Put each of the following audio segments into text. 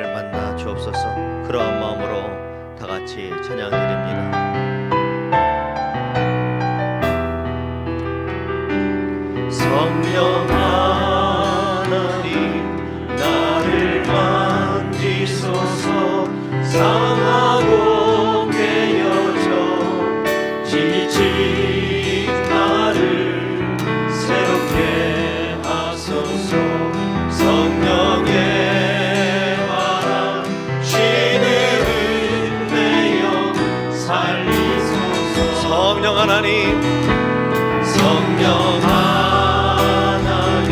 나를 만나 주옵소서. 그러한 마음으로 다 같이 찬양드립니다. 성령 하나님 나를 만지소서. 상하고 깨어져 지친 나를 새롭게 하소서. 성령의 바람 쉬는 내 영 살리소서. 성령 하나님, 성령 하나님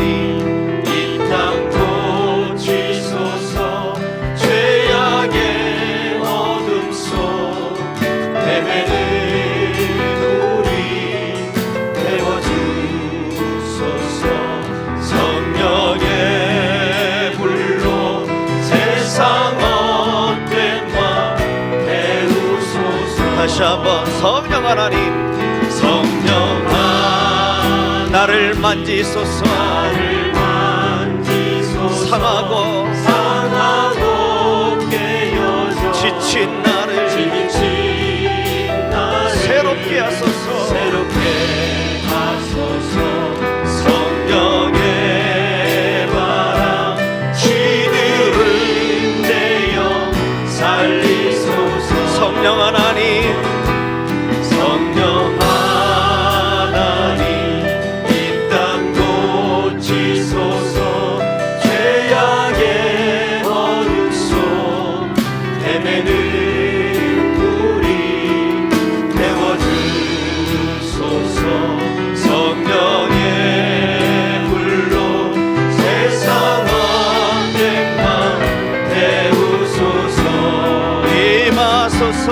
이 땅 고치소서. 죄악의 어둠 속 헤매는 우리 태워주소서. 성령의 불로 세상 헛된 맘 태우소서. 다시 한번 성령 하나님, 성령 나를 만지소서. 나를 만지소서. 상하고 깨어져 지친 나를 새롭게 하소서. 새롭게 하소서. 성령의 바람 시들은 내 영 살리소서. 성령 하나님, 성령 하나님 이 땅 고치소서. 죄악의 어둠 속 헤매는 우리 태워주소서. 성령의 불로 세상 헛된 맘 태우소서. 임하소서.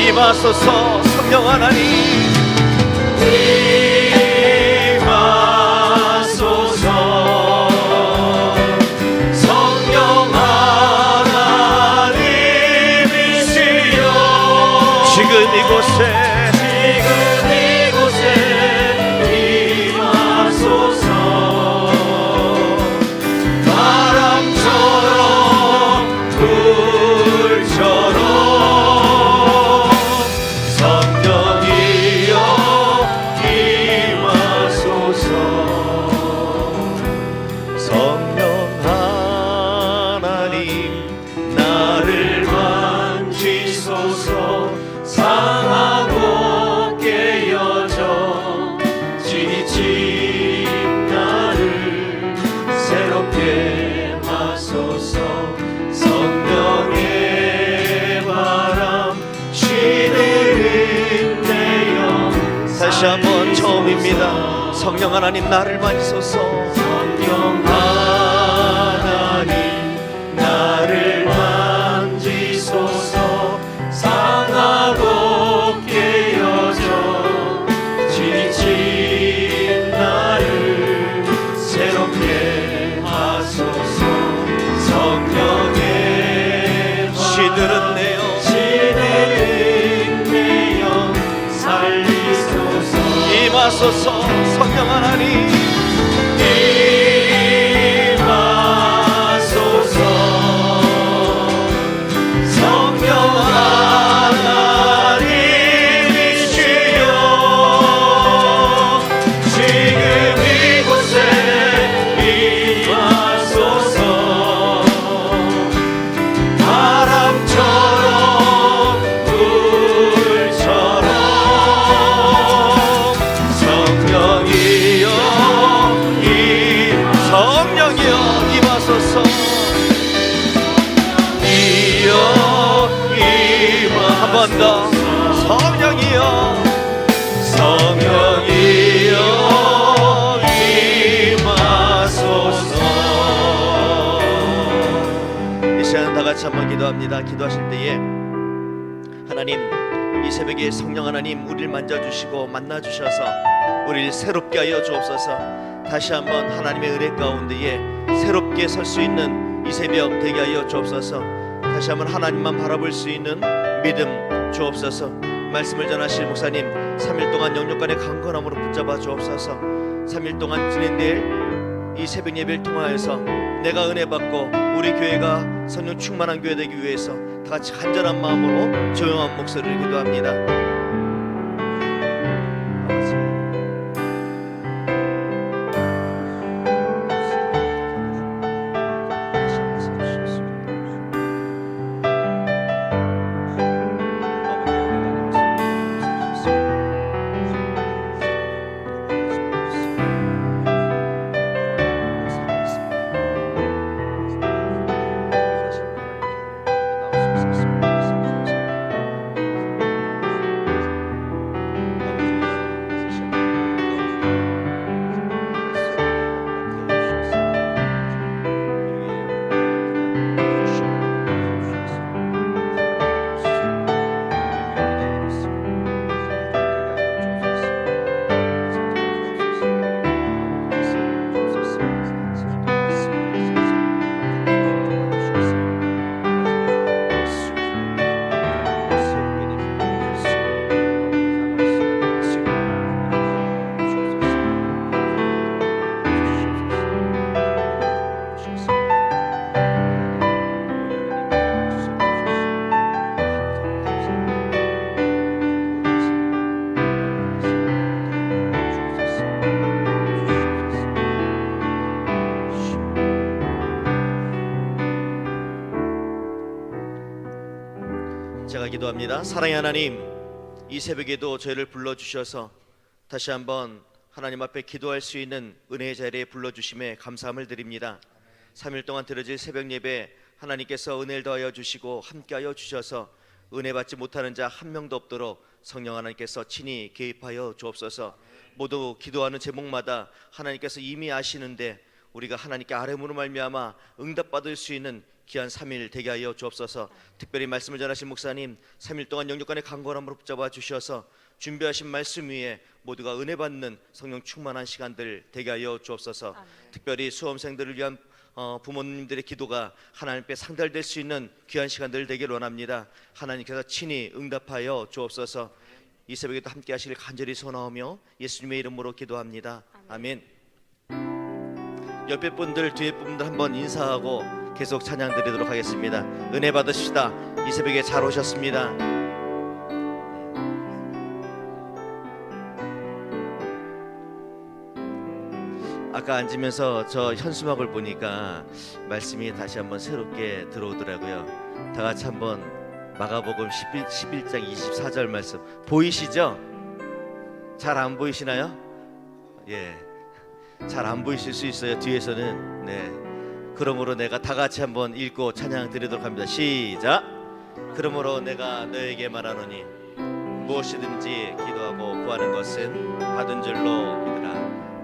임하소서. 성령 하나님 임하소서. 성령 하나님이시여 지금 이곳에 임하소서. 바람처럼 불처럼 상하고 깨어져 지친 나를 새롭게 하소서. 성령의 바람 쉬는 내 영 다시 한번 처음입니다. 성령 하나님 나를 만지소서. 성령 하나님 나를 만지소서. 상하고 깨어져 지친 나를 새롭게 하소서. 성령의 시들은 내 영 살리소서. 임하소서. 성령 하나님 임하소서. 성령 하나님이시여 지금 이곳에 임하소서. 바람처럼 불처럼 성령이여 임하소서. 한 번 더. 성령이여 성령이여 임하소서. 시간 다 같이 한번 기도합니다. 기도하실 때에 하나님, 이 새벽에 성령 하나님 우리를 만져주시고 만나주셔서 우리를 새롭게 하여 주옵소서. 다시 한번 하나님의 은혜 가운데에 새롭게 설 수 있는 이 새벽 되게 하여 주옵소서. 다시 한번 하나님만 바라볼 수 있는 믿음 주옵소서. 말씀을 전하실 목사님 3일 동안 영육간의 강건함으로 붙잡아 주옵소서. 3일 동안 진행될 이 새벽 예배를 통하여서 내가 은혜 받고 우리 교회가 성령 충만한 교회 되기 위해서 다 같이 간절한 마음으로 조용한 목소리를 기도합니다. 제가 기도합니다. 사랑의 하나님, 이 새벽에도 저희를 불러주셔서 다시 한번 하나님 앞에 기도할 수 있는 은혜의 자리에 불러주심에 감사함을 드립니다. 3일 동안 드려질 새벽 예배 하나님께서 은혜를 더하여 주시고 함께하여 주셔서 은혜 받지 못하는 자 한 명도 없도록 성령 하나님께서 친히 개입하여 주옵소서. 모두 기도하는 제목마다 하나님께서 이미 아시는데 우리가 하나님께 아뢰므로 말미암아 응답받을 수 있는 귀한 3일 되게 하여 주옵소서. 특별히 말씀을 전하신 목사님 3일 동안 영육간의 강건함으로 붙잡아 주셔서 준비하신 말씀 위에 모두가 은혜 받는 성령 충만한 시간들 되게 하여 주옵소서. 아멘. 특별히 수험생들을 위한 부모님들의 기도가 하나님 앞에 상달될 수 있는 귀한 시간들 되기를 원합니다. 하나님께서 친히 응답하여 주옵소서. 이 새벽에도 함께 하시길 간절히 소원하오며 예수님의 이름으로 기도합니다. 아멘. 옆에 분들 뒤에 분들 한번 인사하고 계속 찬양 드리도록 하겠습니다. 은혜 받으시다. 이 새벽에 잘 오셨습니다. 아까 앉으면서 저 현수막을 보니까 말씀이 다시 한번 새롭게 들어오더라고요. 다 같이 한번 마가복음 11장 24절 말씀 보이시죠? 잘 안 보이시나요? 예, 잘 안 보이실 수 있어요. 뒤에서는. 네. 그러므로 내가 다 같이 한번 읽고 찬양 드리도록 합니다. 시작. 그러므로 내가 너에게 말하노니 무엇이든지 기도하고 구하는 것은 받은 줄로 믿으라.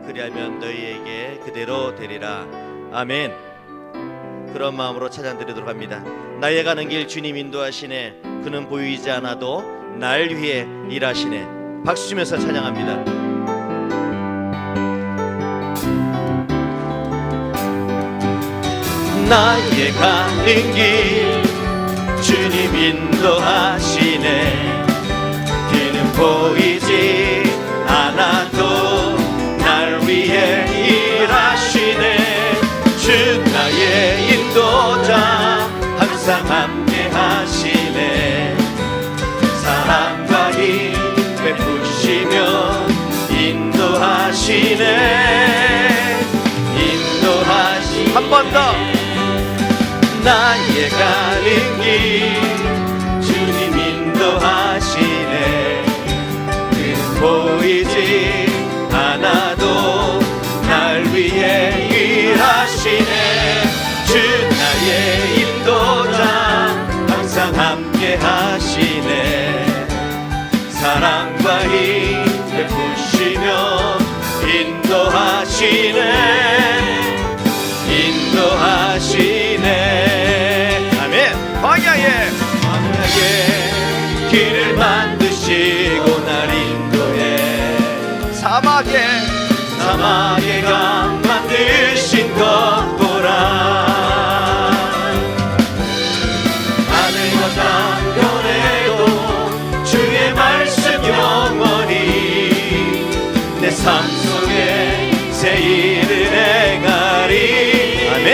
그리하면 너희에게 그대로 되리라. 아멘. 그런 마음으로 찬양 드리도록 합니다. 나의 가는 길 주님 인도하시네. 그는 보이지 않아도 날 위해 일하시네. 박수 치면서 찬양합니다. 나의 가는 길 주님 인도하시네. 그는 보이지 않아도 날 위해 일하시네. 주 나의 인도자 항상 함께 하시네. 사랑과 힘 베푸시며 인도하시네. 인도하시네. 한 번 더. 나의 가는 길 주님 인도하시네. 그는 보이지 않아도 날 위해 일하시네. 주 나의 인도자 항상 함께 하시네. 사랑과 힘 베푸시며 인도하시네. 인도하시네. 사막의 강 만드신 것 보라. 하늘과 땅 변해도 주의 말씀 영원히 내 삶 속에 새 일을 행하리. 아멘.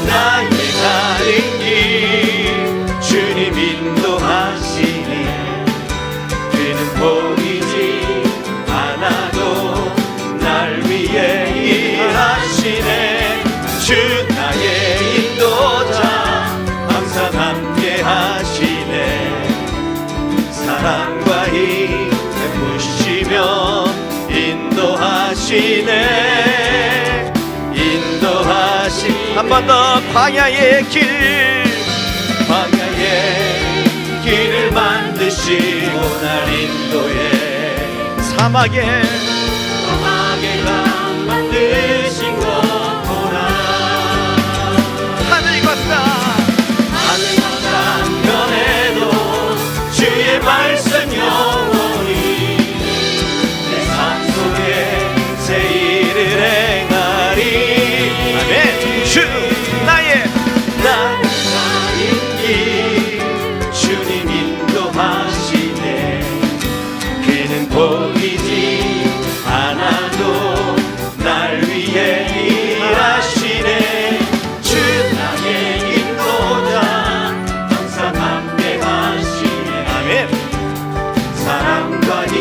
나의 가는 길 주님 인도하시네. 그는 보이지 않아도 날 위해 일하시네. 주 나의 인도자 항상 함께 하시네. 사랑과 힘 베푸시며 인도하시네. 한 번 더 광야의 길, 광야의 길을 만드시고 날 인도해. 사막의 강 만드신 것 보라. 하늘과 땅 변해도 주의 말씀 영원히 내 삶 속에 새 일을 행하리. 아멘. 주 나의 길 주님 인도하시네. 그는 보이지 않아도 날 위해 일하시네. 주 나의 인도자 항상 함께 하시네. 아멘. 사랑과 힘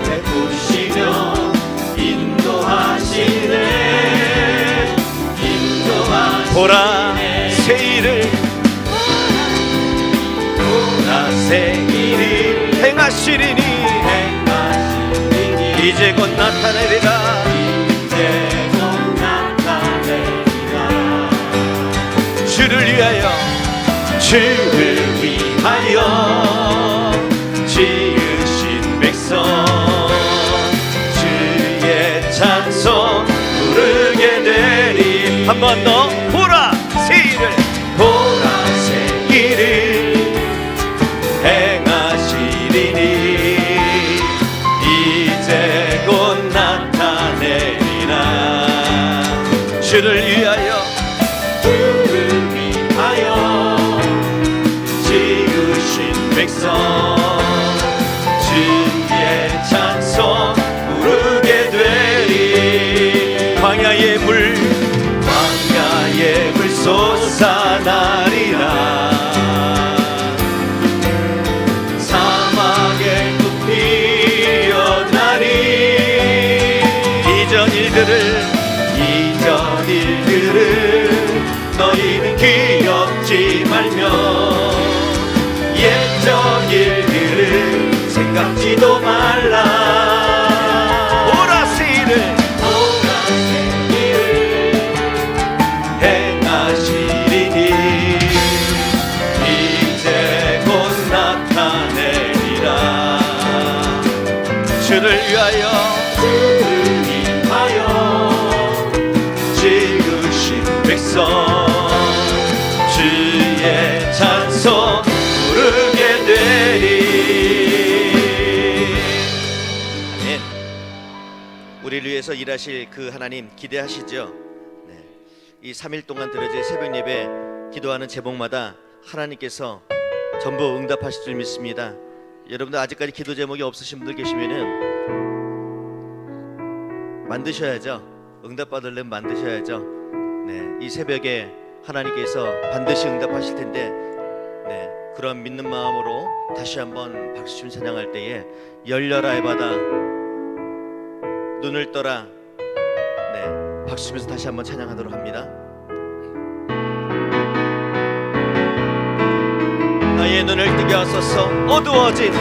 베푸시며 인도하시네. 보라 새 일을 행하시리니 이제 곧 나타내리라. 주를 위하여 지으신 백성 주의 찬송 부르게 되리. 한 번 더 보라 새 일을 행하시리니 이제 곧 나타내리라. 주를 위하여 지으신 백성 주의 찬송 부르게 되리. 광야의 물 솟아나리라. 사막에 꽃 피어나리. 이전 일들을 너희는 기억지 말며 옛전 일들을 생각지도 말라. 보라 새 일을 행하시리니 이제 곧 나타내리라. 주를 위하여 지으신 백성 주의 찬송 부르게 되리. 아멘. 우리를 위해서 일하실 그 하나님 기대하시죠? 이 3일 동안 드려질 새벽 예배 기도하는 제목마다 하나님께서 전부 응답하실 줄 믿습니다. 여러분들 아직까지 기도 제목이 없으신 분들 계시면은 만드셔야죠. 응답받으려면 만드셔야죠. 이 새벽에 하나님께서 반드시 응답하실 텐데 그런 믿는 마음으로 다시 한번 박수치며 찬양할 때에 열려라의 바다 눈을 떠라 박수치면서 다시 한번 찬양하도록 합니다. 나의 눈을 뜨게 하소서. 어두워진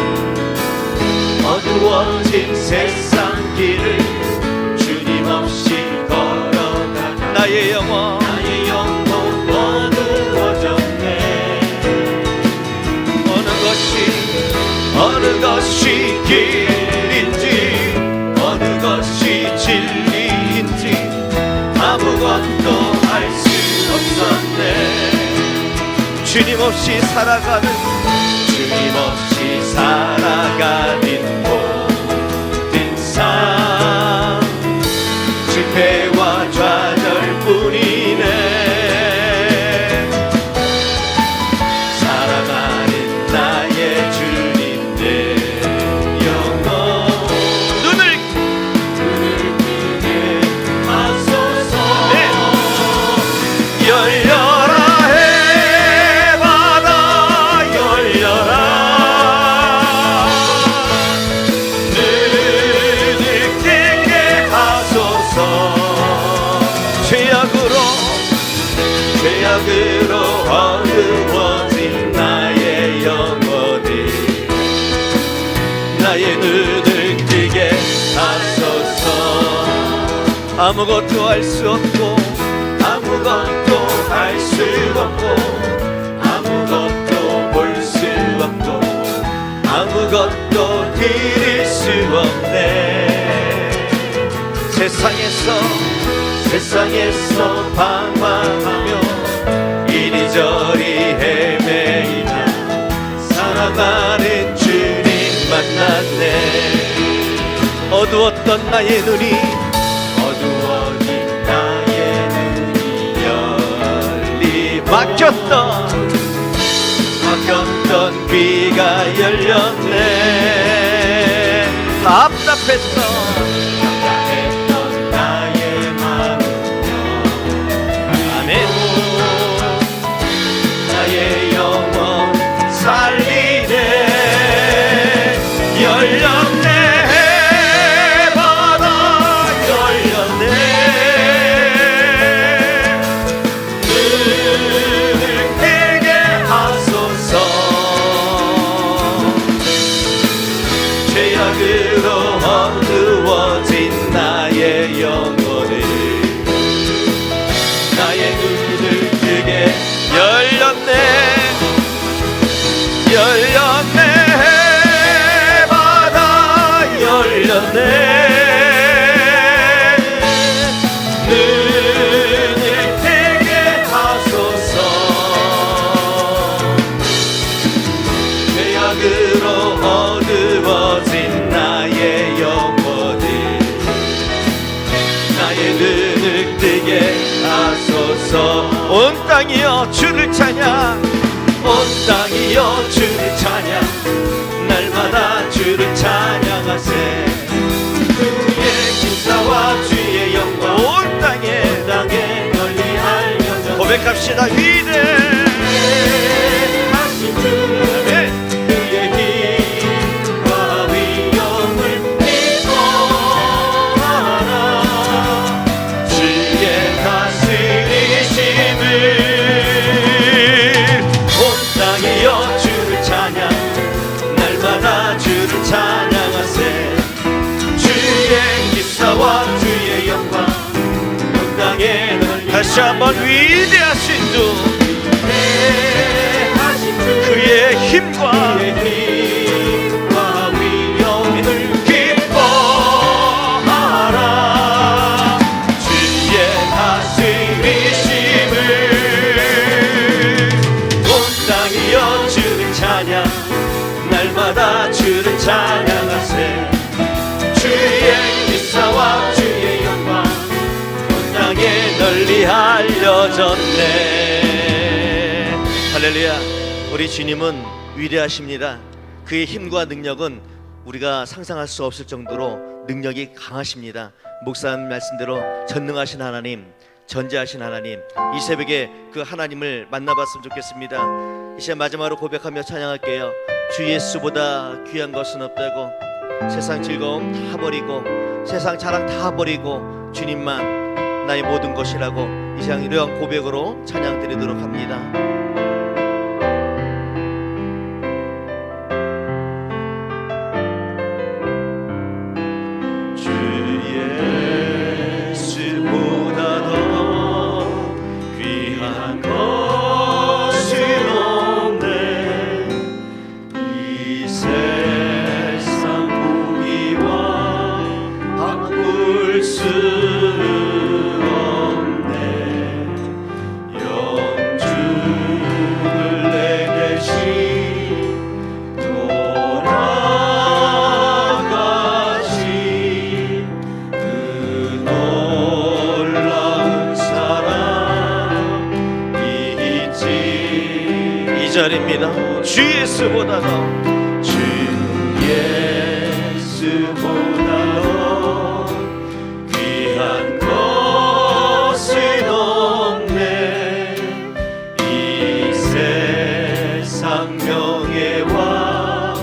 세상 길을 주님 없이 걸어가 나의 영혼 어두워졌네. 어느 것이 길인지 어느 것이 진리인지 아무것도 알 수 없었네. 주님 없이 살아가는 모든 삶 뿐이네. 사랑하는 나의 주님 내 영혼 눈을 크게 하소서. 네. 열려라 해바다 열려라. 눈을 뜨게 하소서. 죄악으로 어두워진 나의 영혼이 나의 눈을 뜨게 하소서. 아무것도 할 수 없고 아무것도 할 수 없고 아무것도 볼 수 없고 아무것도 드릴 수 없네. 세상에서 방황하며 이리저리 헤매이다 사랑하는 주님 만났네. 어두웠던 나의 눈이 어두워진 나의 눈이 열리 막혔던 귀가 열렸네. 답답했던 나의 마음이여 아멘. 나의 영혼 살리네. 열렸네 바다 열렸네. 눈을 뜨게 하소서. 죄악으로 어두워진 나의 영혼을 나의 눈을 뜨게 열렸네. 열렸네 바다 열렸네. 눈을 뜨게 하소서. 죄악으로 어두워진 나의 영혼을 나의 눈을 뜨게 하소서. 온 땅이여 주를 찬양 온 땅이여 주를 찬양 날마다 주를 찬양하세. 주의 기사와 주의 영광 온 땅에 널리 알려져. 고백합시다. 위대하신 주 아멘. 그의 힘과 위엄을 믿어하라. 주의 다스리심을 온 땅이여 주를 찬양 날마다 주를 찬양하세. 주의 기사와 주의 영광 온 땅에 널리 다시 한번 위대하신 주 그의 힘과 위엄을 기뻐하라. 주의 다스리심을 온 땅이여 주를 찬양 날마다 주를 찬양하세. 주의 기사와 주의 영광 온 땅에 널리 알려졌네. 할렐루야. 우리 주님은 위대하십니다. 그의 힘과 능력은 우리가 상상할 수 없을 정도로 능력이 강하십니다. 목사님 말씀대로 전능하신 하나님, 전지하신 하나님, 이 새벽에 그 하나님을 만나봤으면 좋겠습니다. 이 시간 마지막으로 고백하며 찬양할게요. 주 예수보다 귀한 것은 없다고. 세상 즐거움 다 버리고 세상 자랑 다 버리고 주님만 나의 모든 것이라고 이 시간 이러한 고백으로 찬양 드리도록 합니다. 수 없네 영주 3절입니다. 주 예수보다 더, 주 예수보다 더 귀한 것은 없네. 이 세상 명예와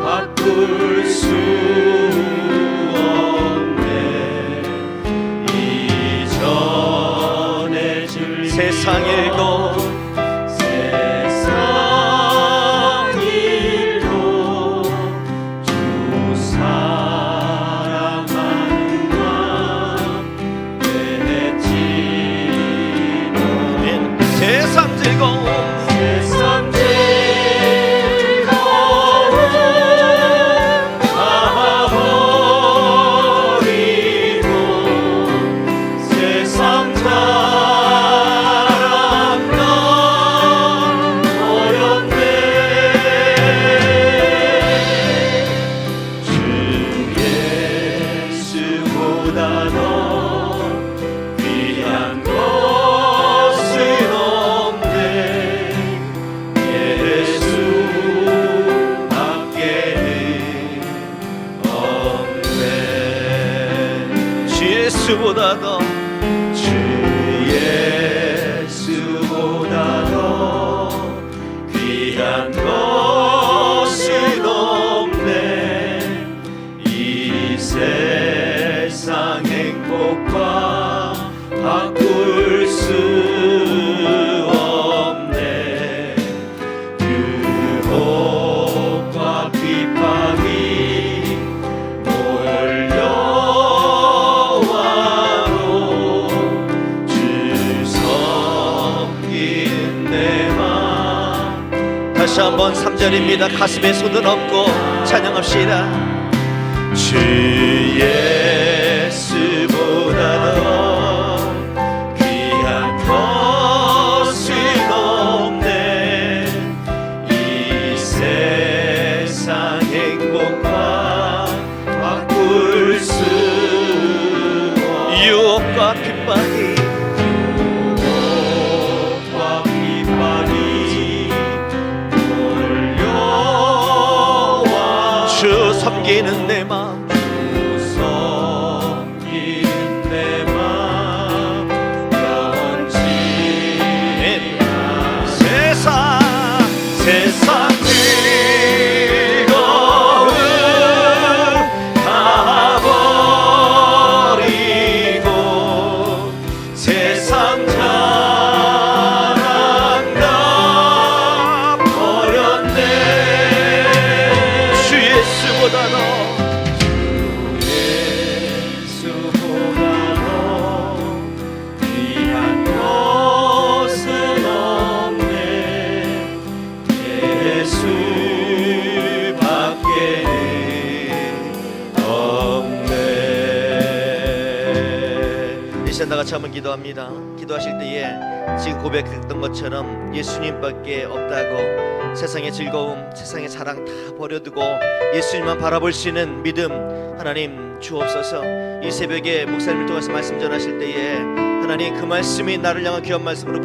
바꿀 수 없네. 이전에 줄 세상 일도 예수보다 더, 주 예수보다 더 귀한 것은 없네. 이 세상 행복과 바꿀 수 없네. 유혹과 비판이 다시 한번 3절입니다. 가슴에 손을 얹고 찬양합시다. 주 예수보다 더 귀한 것은 없네. 이 세상 행복과 바꿀 수 없네. 유혹과 핍박이 섬기는 내 마음, 섬기는 내 마음 영원치. 세상 즐거움 다 버리고 세상 자랑 다 버렸네. 주 예수보다 더, 주 예수보다 더 귀한 것은 없네. 예수밖에는 없네. 이 시간 다 같이 한번 기도합니다. 기도하실 때에 지금 고백했던 것처럼 예수님밖에 없다고, 세상의 즐거움, 세상의 자랑 다 버려두고 예수님만 바라볼 수 있는 믿음 하나님 주옵소서. 이 새벽에 목사님을 통해서 말씀 전하실 때에 하나님 그 말씀이 나를 향한 귀한 말씀으로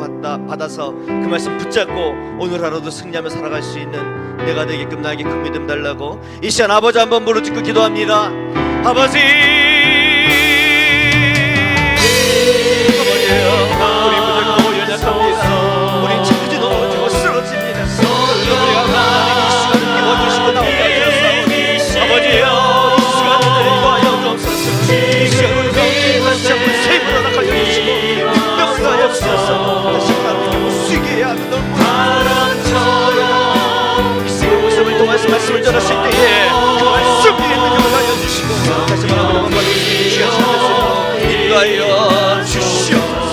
받아서 그 말씀 붙잡고 오늘 하루도 승리하며 살아갈 수 있는 내가 되게끔 나에게 큰 믿음 달라고 이 시간 아버지 한번 부르짖고 기도합니다. 아버지, 우리 부족하고 연약합니다. 우리 자주 넘어지고 쓰러집니다. 우리가 하나님 이 시간을 깨워주시고 나오게 하셨사오니 아버지여, 이 시간을 인도하여 주옵소서. 이 시간을 가운데 다시 한번 새 일어나 가져주시고 역사하여 주셔서 다시 하나님께 못 쉬게 하는 바람처럼 이 새벽 모습을 통해서 말씀을 전하실 때에 그 말씀이 있는 영을 하여 주시고 다시 말하면 주여 인도하여 주시옵소서.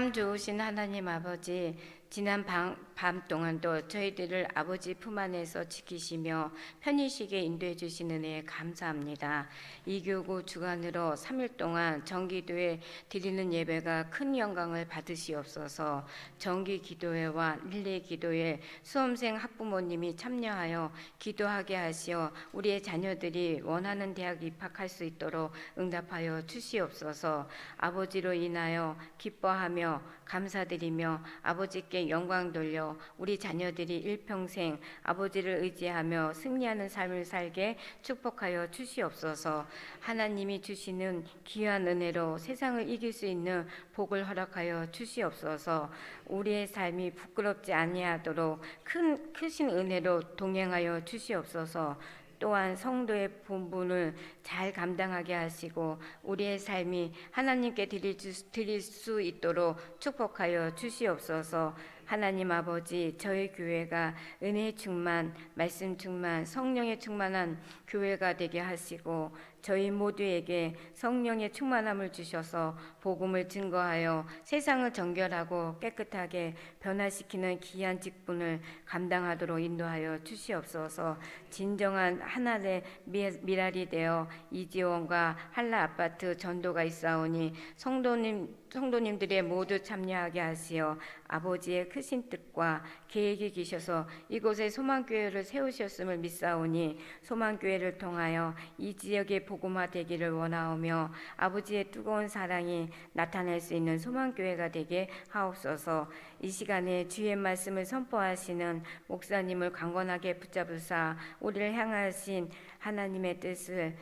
참 좋으신 하나님 아버지, 지난 밤 동안도 저희들을 아버지 품 안에서 지키시며 편히 쉬게 인도해 주신 은혜에 감사합니다. 이교구 주간으로 3일 동안 정기도에 드리는 예배가 큰 영광을 받으시옵소서. 정기 기도회와 릴레이 기도회 수험생 학부모님이 참여하여 기도하게 하시어 우리의 자녀들이 원하는 대학 입학할 수 있도록 응답하여 주시옵소서. 아버지로 인하여 기뻐하며 감사드리며 아버지께 영광 돌려 우리 자녀들이 일평생 아버지를 의지하며 승리하는 삶을 살게 축복하여 주시옵소서. 하나님이 주시는 귀한 은혜로 세상을 이길 수 있는 복을 허락하여 주시옵소서. 우리의 삶이 부끄럽지 아니하도록 크신 은혜로 동행하여 주시옵소서. 또한 성도의 본분을 잘 감당하게 하시고 우리의 삶이 하나님께 드릴 수 있도록 축복하여 주시옵소서. 하나님 아버지, 저희 교회가 은혜 충만, 말씀 충만, 성령의 충만한 교회가 되게 하시고 저희 모두에게 성령의 충만함을 주셔서 복음을 증거하여 세상을 정결하고 깨끗하게 변화시키는 귀한 직분을 감당하도록 인도하여 주시옵소서. 진정한 하나의 미랄이 되어 이지원과 한라 아파트 전도가 있사오니 성도님들의 모두 참여하게 하시어 아버지의 크신 뜻과 계획이 계셔서 이곳에 소망교회를 세우셨음을 믿사오니 소망교회를 통하여 이 지역의 복음화 되기를 원하오며 아버지의 뜨거운 사랑이 나타날 수 있는 소망교회가 되게 하옵소서. 이 시간에 주의 말씀을 선포하시는 목사님을 강건하게 붙잡으사 우리를 향하신 하나님의 뜻을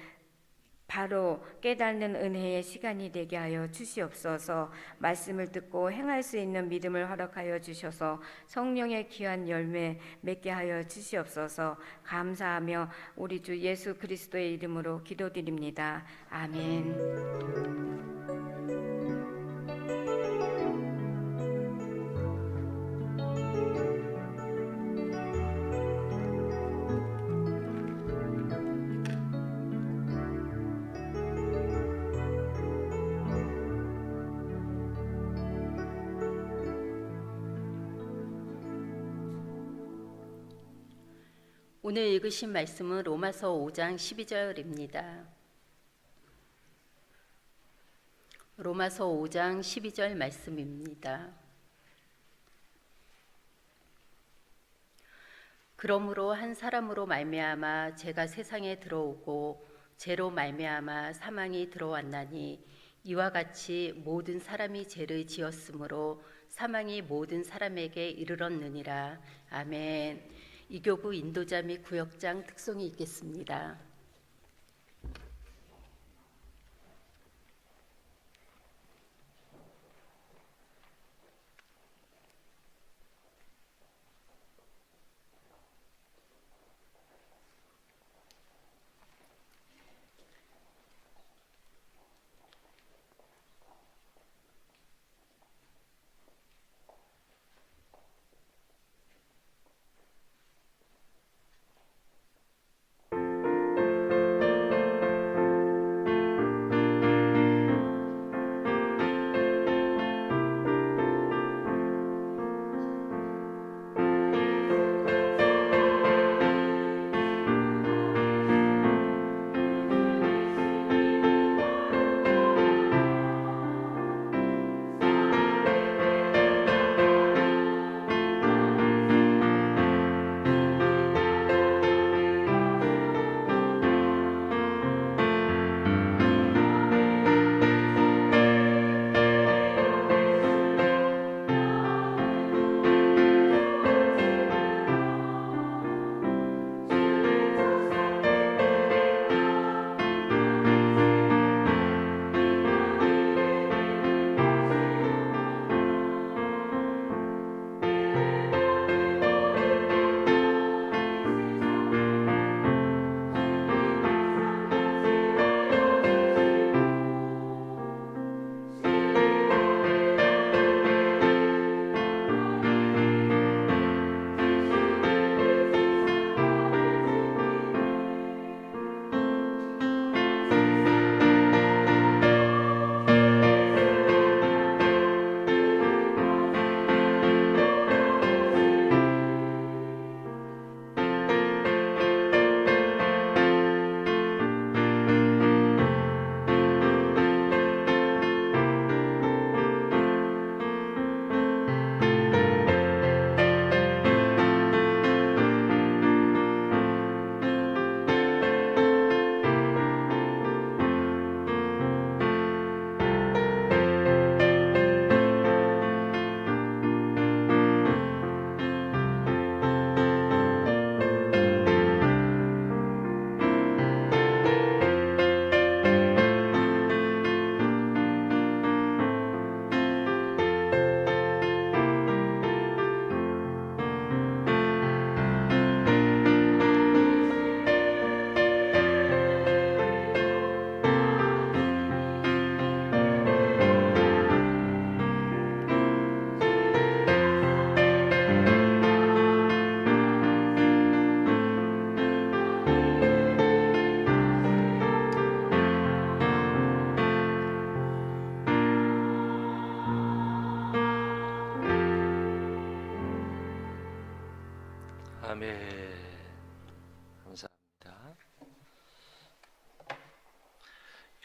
바로 깨닫는 은혜의 시간이 되게 하여 주시옵소서. 말씀을 듣고 행할 수 있는 믿음을 허락하여 주셔서 성령의 귀한 열매 맺게 하여 주시옵소서. 감사하며 우리 주 예수 그리스도의 이름으로 기도드립니다. 아멘. 오늘 읽으신 말씀은 로마서 5장 12절입니다. 로마서 5장 12절 말씀입니다. 그러므로 한 사람으로 말미암아 죄가 세상에 들어오고 죄로 말미암아 사망이 들어왔나니 이와 같이 모든 사람이 죄를 지었으므로 사망이 모든 사람에게 이르렀느니라. 아멘. 이교구 인도자 및 구역장 특송이 있겠습니다.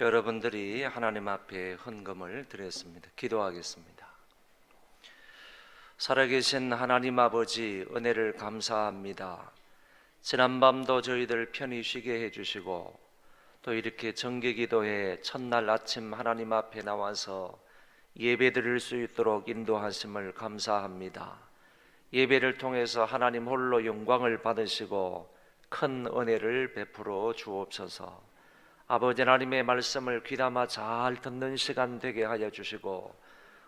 여러분들이 하나님 앞에 헌금을 드렸습니다. 기도하겠습니다. 살아계신 하나님 아버지, 은혜를 감사합니다. 지난밤도 저희들 편히 쉬게 해주시고 또 이렇게 정기기도회 첫날 아침 하나님 앞에 나와서 예배 드릴 수 있도록 인도하심을 감사합니다. 예배를 통해서 하나님 홀로 영광을 받으시고 큰 은혜를 베풀어 주옵소서. 아버지 하나님의 말씀을 귀담아 잘 듣는 시간 되게 하여 주시고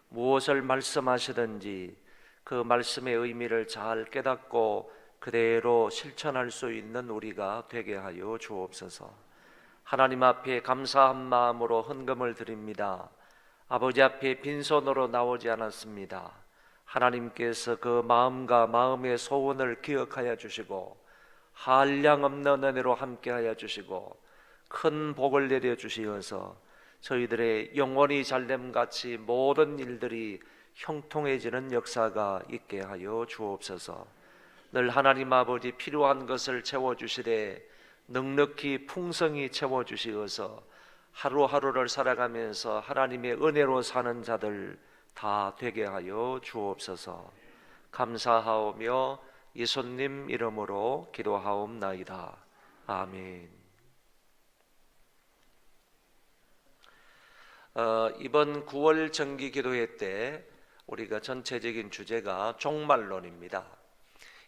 무엇을 말씀하시든지 그 말씀의 의미를 잘 깨닫고 그대로 실천할 수 있는 우리가 되게 하여 주옵소서. 하나님 앞에 감사한 마음으로 헌금을 드립니다. 아버지 앞에 빈손으로 나오지 않았습니다. 하나님께서 그 마음과 마음의 소원을 기억하여 주시고 한량없는 은혜로 함께하여 주시고 큰 복을 내려 주시어서 저희들의 영원히 잘됨같이 모든 일들이 형통해지는 역사가 있게 하여 주옵소서. 늘 하나님 아버지 필요한 것을 채워주시되 넉넉히 풍성히 채워주시어서 하루하루를 살아가면서 하나님의 은혜로 사는 자들 다 되게 하여 주옵소서. 감사하오며 예수님 이름으로 기도하옵나이다. 아멘. 이번 9월 정기기도회 때 우리가 전체적인 주제가 종말론입니다.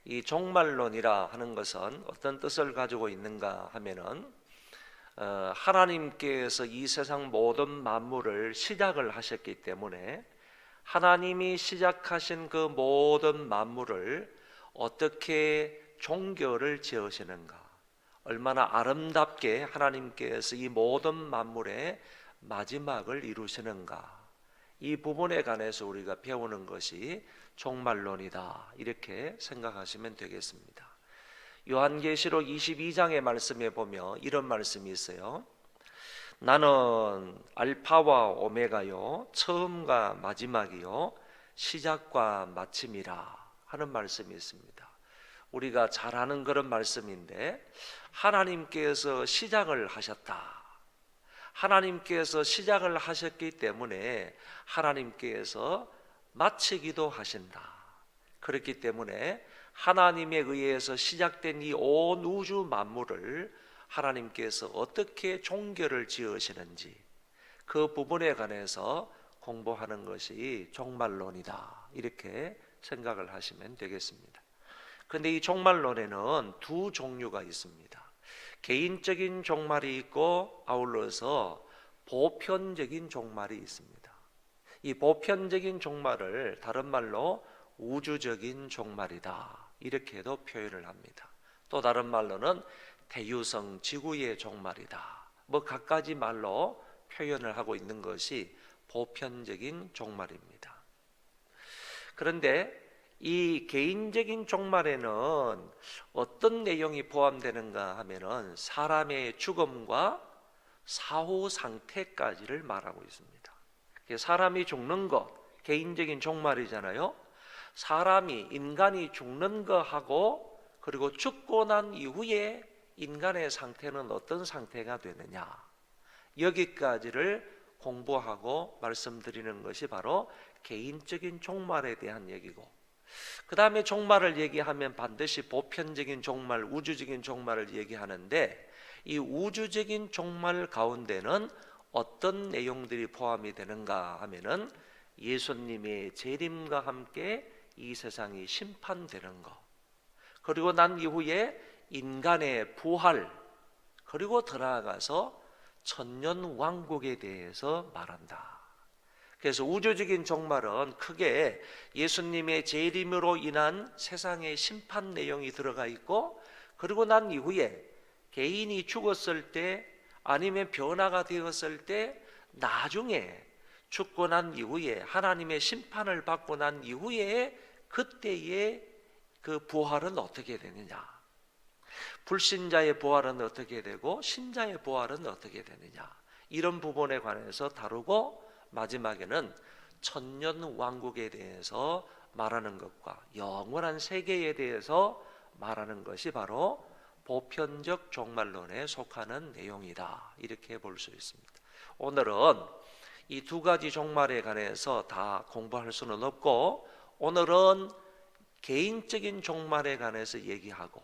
이 종말론이라 하는 것은 어떤 뜻을 가지고 있는가 하면은 하나님께서 이 세상 모든 만물을 시작을 하셨기 때문에 하나님이 시작하신 그 모든 만물을 어떻게 종결을 지으시는가, 얼마나 아름답게 하나님께서 이 모든 만물의 마지막을 이루시는가, 이 부분에 관해서 우리가 배우는 것이 종말론이다, 이렇게 생각하시면 되겠습니다. 요한계시록 22장의 말씀에 보면 이런 말씀이 있어요. 나는 알파와 오메가요, 처음과 마지막이요, 시작과 마침이라 하는 말씀이 있습니다. 우리가 잘 아는 그런 말씀인데, 하나님께서 시작을 하셨다, 하나님께서 시작을 하셨기 때문에 하나님께서 마치기도 하신다. 그렇기 때문에 하나님에 의해서 시작된 이 온 우주 만물을 하나님께서 어떻게 종결을 지으시는지 그 부분에 관해서 공부하는 것이 종말론이다, 이렇게 생각을 하시면 되겠습니다. 그런데 이 종말론에는 두 종류가 있습니다. 개인적인 종말이 있고 아울러서 보편적인 종말이 있습니다. 이 보편적인 종말을 다른 말로 우주적인 종말이다, 이렇게도 표현을 합니다. 또 다른 말로는 대유성 지구의 종말이다, 각가지 말로 표현을 하고 있는 것이 보편적인 종말입니다. 그런데 이 개인적인 종말에는 어떤 내용이 포함되는가 하면은 사람의 죽음과 사후 상태까지를 말하고 있습니다. 사람이 죽는 것, 개인적인 종말이잖아요. 인간이 죽는 것하고 그리고 죽고 난 이후에 인간의 상태는 어떤 상태가 되느냐, 여기까지를 공부하고 말씀드리는 것이 바로 개인적인 종말에 대한 얘기고, 그 다음에 종말을 얘기하면 반드시 보편적인 종말, 우주적인 종말을 얘기하는데, 이 우주적인 종말 가운데는 어떤 내용들이 포함이 되는가 하면은 예수님의 재림과 함께 이 세상이 심판되는 것, 그리고 난 이후에 인간의 부활, 그리고 더 나아가서 천년 왕국에 대해서 말한다. 그래서 우주적인 종말은 크게 예수님의 재림으로 인한 세상의 심판 내용이 들어가 있고, 그리고 난 이후에 개인이 죽었을 때 아니면 변화가 되었을 때 나중에 죽고 난 이후에 하나님의 심판을 받고 난 이후에 그때의 그 부활은 어떻게 되느냐, 불신자의 부활은 어떻게 되고 신자의 부활은 어떻게 되느냐, 이런 부분에 관해서 다루고 마지막에는 천년 왕국에 대해서 말하는 것과 영원한 세계에 대해서 말하는 것이 바로 보편적 종말론에 속하는 내용이다, 이렇게 볼 수 있습니다. 오늘은 이 두 가지 종말에 관해서 다 공부할 수는 없고, 오늘은 개인적인 종말에 관해서 얘기하고,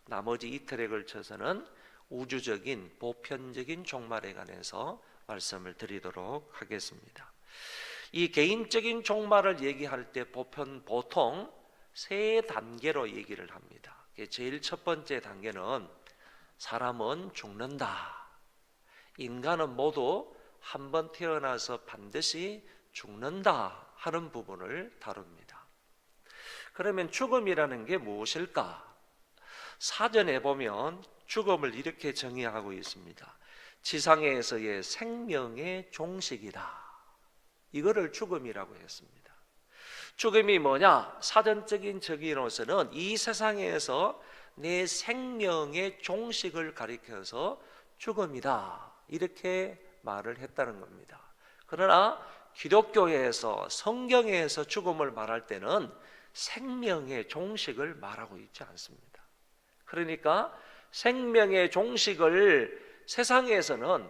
나머지 이틀에 걸쳐서는 우주적인 보편적인 종말에 관해서 말씀을 드리도록 하겠습니다. 이 개인적인 종말을 얘기할 때 보통 세 단계로 얘기를 합니다. 제일 첫 번째 단계는 사람은 죽는다. 인간은 모두 한 번 태어나서 반드시 죽는다 하는 부분을 다룹니다. 그러면 죽음이라는 게 무엇일까? 사전에 보면 죽음을 이렇게 정의하고 있습니다. 지상에서의 생명의 종식이다. 이거를 죽음이라고 했습니다. 죽음이 뭐냐? 사전적인 정의로서는 이 세상에서 내 생명의 종식을 가리켜서 죽음이다, 이렇게 말을 했다는 겁니다. 그러나 기독교에서, 성경에서 죽음을 말할 때는 생명의 종식을 말하고 있지 않습니다. 그러니까 생명의 종식을 세상에서는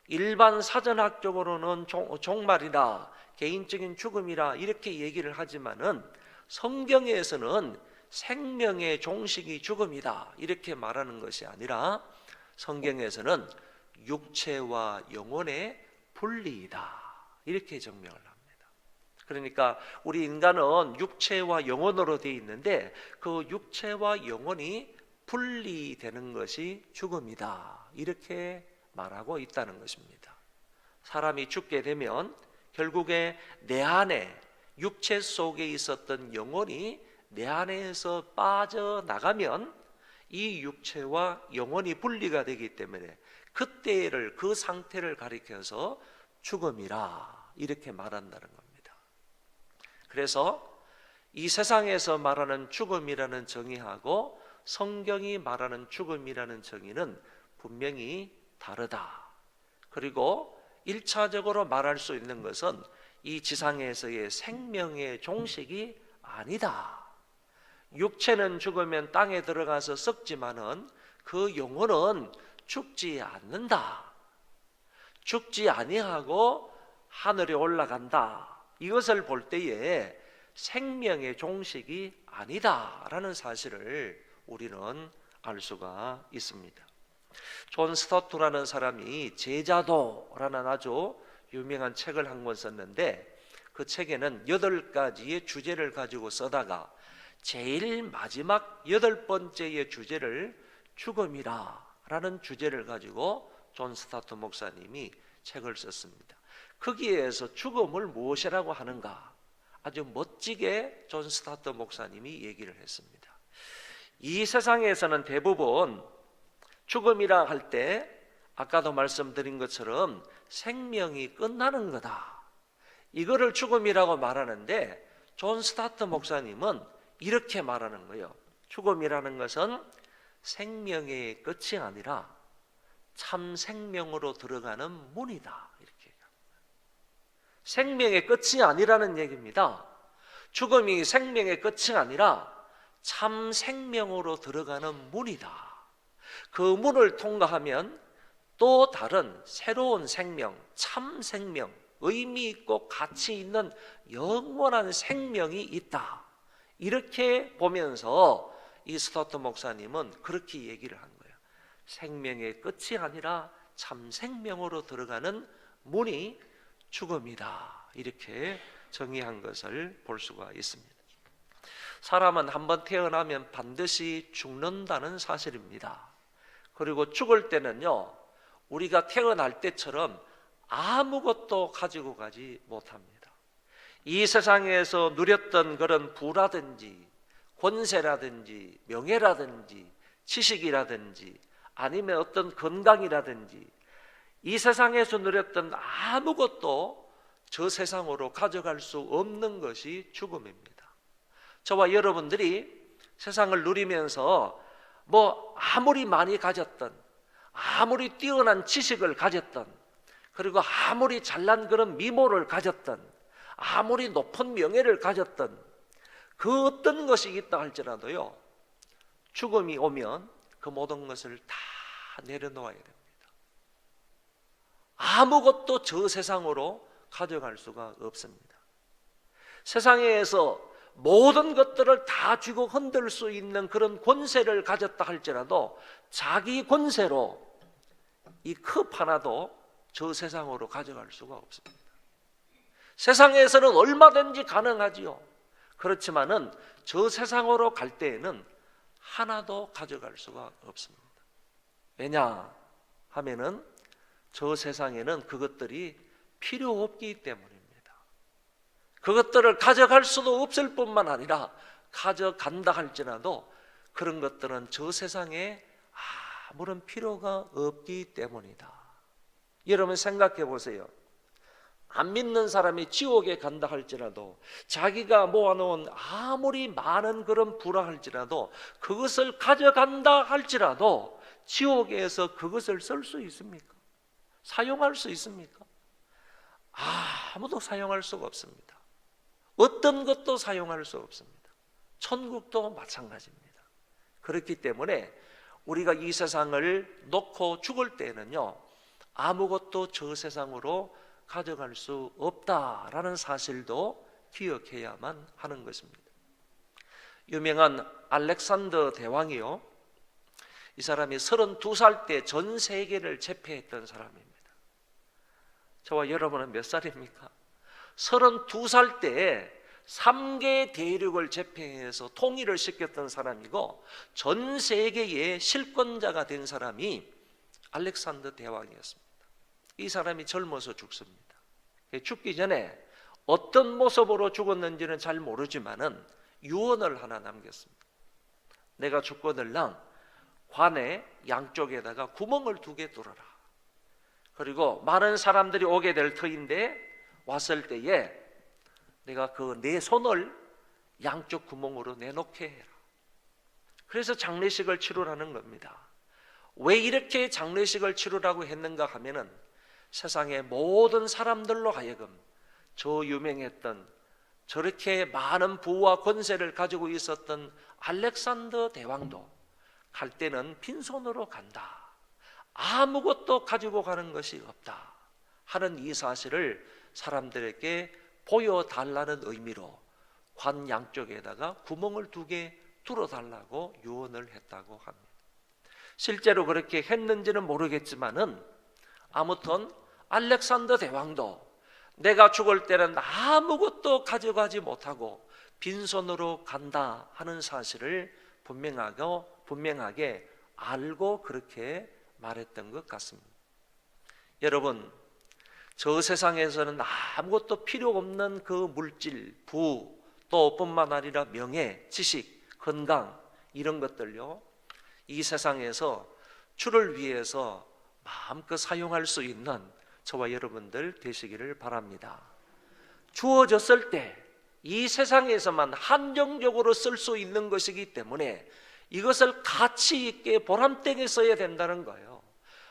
일반 사전학적으로는 종말이다, 개인적인 죽음이라 이렇게 얘기를 하지만은 성경에서는 생명의 종식이 죽음이다 이렇게 말하는 것이 아니라, 성경에서는 육체와 영혼의 분리이다 이렇게 증명을 합니다. 그러니까 우리 인간은 육체와 영혼으로 되어 있는데 그 육체와 영혼이 분리되는 것이 죽음이다 이렇게 말하고 있다는 것입니다. 사람이 죽게 되면 결국에 내 안에, 육체 속에 있었던 영혼이 내 안에서 빠져나가면 이 육체와 영혼이 분리가 되기 때문에 그때를, 그 상태를 가리켜서 죽음이라 이렇게 말한다는 겁니다. 그래서 이 세상에서 말하는 죽음이라는 정의하고 성경이 말하는 죽음이라는 정의는 분명히 다르다. 그리고 1차적으로 말할 수 있는 것은 이 지상에서의 생명의 종식이 아니다. 육체는 죽으면 땅에 들어가서 썩지만은 그 영혼은 죽지 않는다. 죽지 아니하고 하늘에 올라간다. 이것을 볼 때에 생명의 종식이 아니다라는 사실을 우리는 알 수가 있습니다. 존 스토트라는 사람이 제자도라는 아주 유명한 책을 한 권 썼는데, 그 책에는 8가지의 주제를 가지고 써다가 제일 마지막 8번째의 주제를 죽음이라 라는 주제를 가지고 존 스토트 목사님이 책을 썼습니다. 거기에서 죽음을 무엇이라고 하는가 아주 멋지게 존 스토트 목사님이 얘기를 했습니다. 이 세상에서는 대부분 죽음이라 할 때 아까도 말씀드린 것처럼 생명이 끝나는 거다, 이거를 죽음이라고 말하는데, 존 스토트 목사님은 이렇게 말하는 거예요. 죽음이라는 것은 생명의 끝이 아니라 참 생명으로 들어가는 문이다, 이렇게 얘기합니다. 생명의 끝이 아니라는 얘기입니다. 죽음이 생명의 끝이 아니라 참 생명으로 들어가는 문이다. 그 문을 통과하면 또 다른 새로운 생명, 참 생명, 의미 있고 가치 있는 영원한 생명이 있다, 이렇게 보면서 이 스토트 목사님은 그렇게 얘기를 한 거예요. 생명의 끝이 아니라 참 생명으로 들어가는 문이 죽음이다, 이렇게 정의한 것을 볼 수가 있습니다. 사람은 한번 태어나면 반드시 죽는다는 사실입니다. 그리고 죽을 때는요, 우리가 태어날 때처럼 아무것도 가지고 가지 못합니다. 이 세상에서 누렸던 그런 부라든지 권세라든지 명예라든지 지식이라든지 아니면 어떤 건강이라든지 이 세상에서 누렸던 아무것도 저 세상으로 가져갈 수 없는 것이 죽음입니다. 저와 여러분들이 세상을 누리면서 뭐 아무리 많이 가졌던, 아무리 뛰어난 지식을 가졌던, 그리고 아무리 잘난 그런 미모를 가졌던, 아무리 높은 명예를 가졌던 그 어떤 것이 있다 할지라도요, 죽음이 오면 그 모든 것을 다 내려놓아야 됩니다. 아무것도 저 세상으로 가져갈 수가 없습니다. 세상에서 모든 것들을 다 쥐고 흔들 수 있는 그런 권세를 가졌다 할지라도 자기 권세로 이 컵 하나도 저 세상으로 가져갈 수가 없습니다. 세상에서는 얼마든지 가능하지요. 그렇지만은 저 세상으로 갈 때에는 하나도 가져갈 수가 없습니다. 왜냐 하면은 저 세상에는 그것들이 필요 없기 때문입니다. 그것들을 가져갈 수도 없을 뿐만 아니라 가져간다 할지라도 그런 것들은 저 세상에 아무런 필요가 없기 때문이다. 여러분 생각해 보세요. 안 믿는 사람이 지옥에 간다 할지라도 자기가 모아놓은 아무리 많은 그런 부라 할지라도 그것을 가져간다 할지라도 지옥에서 그것을 쓸 수 있습니까? 사용할 수 있습니까? 아무도 사용할 수가 없습니다. 어떤 것도 사용할 수 없습니다. 천국도 마찬가지입니다. 그렇기 때문에 우리가 이 세상을 놓고 죽을 때는요, 아무것도 저 세상으로 가져갈 수 없다라는 사실도 기억해야만 하는 것입니다. 유명한 알렉산더 대왕이요, 이 사람이 32살 때 전 세계를 제패했던 사람입니다. 저와 여러분은 몇 살입니까? 32살 때 3개 대륙을 제패해서 통일을 시켰던 사람이고 전 세계의 실권자가 된 사람이 알렉산더 대왕이었습니다. 이 사람이 젊어서 죽습니다. 죽기 전에 어떤 모습으로 죽었는지는 잘 모르지만은 유언을 하나 남겼습니다. 내가 죽거들랑 관의 양쪽에다가 구멍을 2개 뚫어라. 그리고 많은 사람들이 오게 될 터인데 왔을 때에 내가 그 내 손을 양쪽 구멍으로 내놓게 해라. 그래서 장례식을 치르라는 겁니다. 왜 이렇게 장례식을 치르라고 했는가 하면은 세상의 모든 사람들로 하여금 저 유명했던 저렇게 많은 부와 권세를 가지고 있었던 알렉산더 대왕도 갈 때는 빈손으로 간다. 아무것도 가지고 가는 것이 없다 하는 이 사실을 사람들에게 보여달라는 의미로 관 양쪽에다가 구멍을 2개 뚫어달라고 유언을 했다고 합니다. 실제로 그렇게 했는지는 모르겠지만은 아무튼 알렉산더 대왕도 내가 죽을 때는 아무것도 가져가지 못하고 빈손으로 간다 하는 사실을 분명하게 알고 그렇게 말했던 것 같습니다. 여러분, 저 세상에서는 아무것도 필요 없는 그 물질, 부, 또 뿐만 아니라 명예, 지식, 건강 이런 것들요, 이 세상에서 주를 위해서 마음껏 사용할 수 있는 저와 여러분들 되시기를 바랍니다. 주어졌을 때 이 세상에서만 한정적으로 쓸 수 있는 것이기 때문에 이것을 가치 있게 보람되게 써야 된다는 거예요.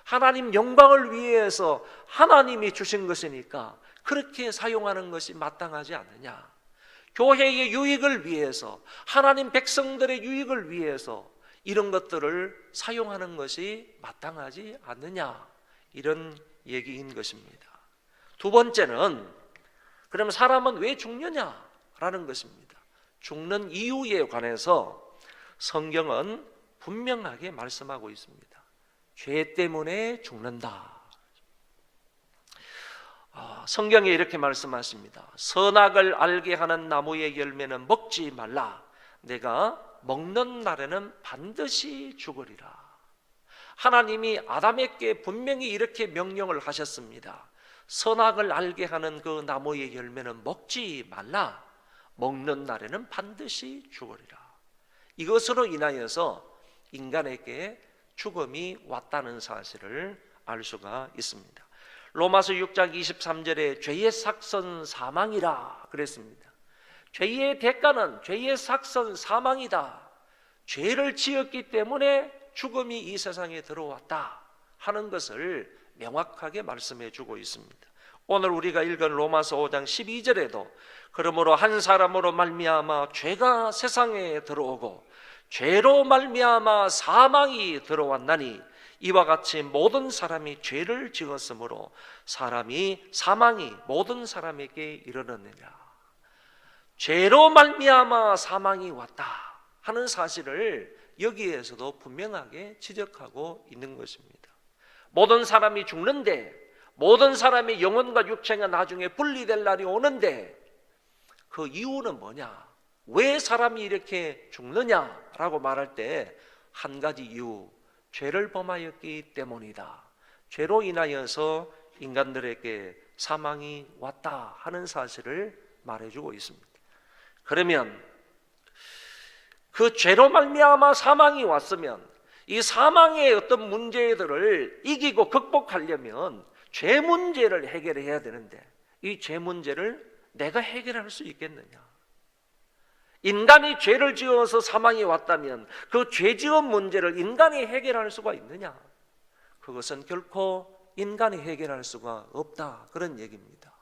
하나님 영광을 위해서 하나님이 주신 것이니까 그렇게 사용하는 것이 마땅하지 않느냐. 교회의 유익을 위해서, 하나님 백성들의 유익을 위해서 이런 것들을 사용하는 것이 마땅하지 않느냐, 이런 얘기인 것입니다. 두 번째는 그럼 사람은 왜 죽느냐라는 것입니다. 죽는 이유에 관해서 성경은 분명하게 말씀하고 있습니다. 죄 때문에 죽는다. 성경에 이렇게 말씀하십니다. 선악을 알게 하는 나무의 열매는 먹지 말라. 내가 먹는 날에는 반드시 죽으리라. 하나님이 아담에게 분명히 이렇게 명령을 하셨습니다. 선악을 알게 하는 그 나무의 열매는 먹지 말라. 먹는 날에는 반드시 죽으리라. 이것으로 인하여서 인간에게 죽음이 왔다는 사실을 알 수가 있습니다. 로마서 6장 23절에 죄의 삭선 사망이라 그랬습니다. 죄의 대가는 죄의 삭선 사망이다. 죄를 지었기 때문에 죽음이 이 세상에 들어왔다 하는 것을 명확하게 말씀해 주고 있습니다. 오늘 우리가 읽은 로마서 5장 12절에도 그러므로 한 사람으로 말미암아 죄가 세상에 들어오고 죄로 말미암아 사망이 들어왔나니 이와 같이 모든 사람이 죄를 지었으므로 사망이 모든 사람에게 이르렀느니라. 죄로 말미암아 사망이 왔다 하는 사실을 여기에서도 분명하게 지적하고 있는 것입니다. 모든 사람이 죽는데, 모든 사람의 영혼과 육체가 나중에 분리될 날이 오는데, 그 이유는 뭐냐? 왜 사람이 이렇게 죽느냐라고 말할 때 한 가지 이유, 죄를 범하였기 때문이다. 죄로 인하여서 인간들에게 사망이 왔다 하는 사실을 말해주고 있습니다. 그러면 그 죄로 말미암아 사망이 왔으면 이 사망의 어떤 문제들을 이기고 극복하려면 죄 문제를 해결해야 되는데, 이 죄 문제를 내가 해결할 수 있겠느냐? 인간이 죄를 지어서 사망이 왔다면 그 죄 지은 문제를 인간이 해결할 수가 있느냐? 그것은 결코 인간이 해결할 수가 없다, 그런 얘기입니다.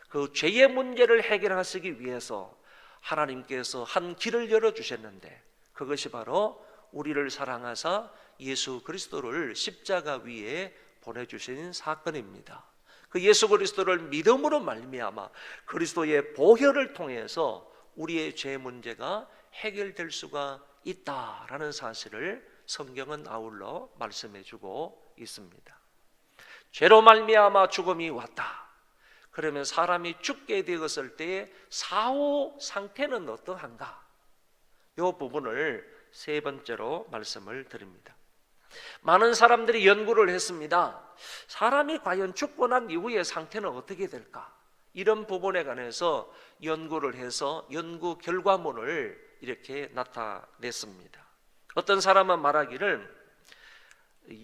그 죄의 문제를 해결하시기 위해서 하나님께서 한 길을 열어주셨는데, 그것이 바로 우리를 사랑하사 예수 그리스도를 십자가 위에 보내주신 사건입니다. 그 예수 그리스도를 믿음으로 말미암아 그리스도의 보혈을 통해서 우리의 죄 문제가 해결될 수가 있다라는 사실을 성경은 아울러 말씀해주고 있습니다. 죄로 말미암아 죽음이 왔다. 그러면 사람이 죽게 되었을 때의 사후 상태는 어떠한가? 이 부분을 세 번째로 말씀을 드립니다. 많은 사람들이 연구를 했습니다. 사람이 과연 죽고 난 이후의 상태는 어떻게 될까? 이런 부분에 관해서 연구를 해서 연구 결과물을 이렇게 나타냈습니다. 어떤 사람은 말하기를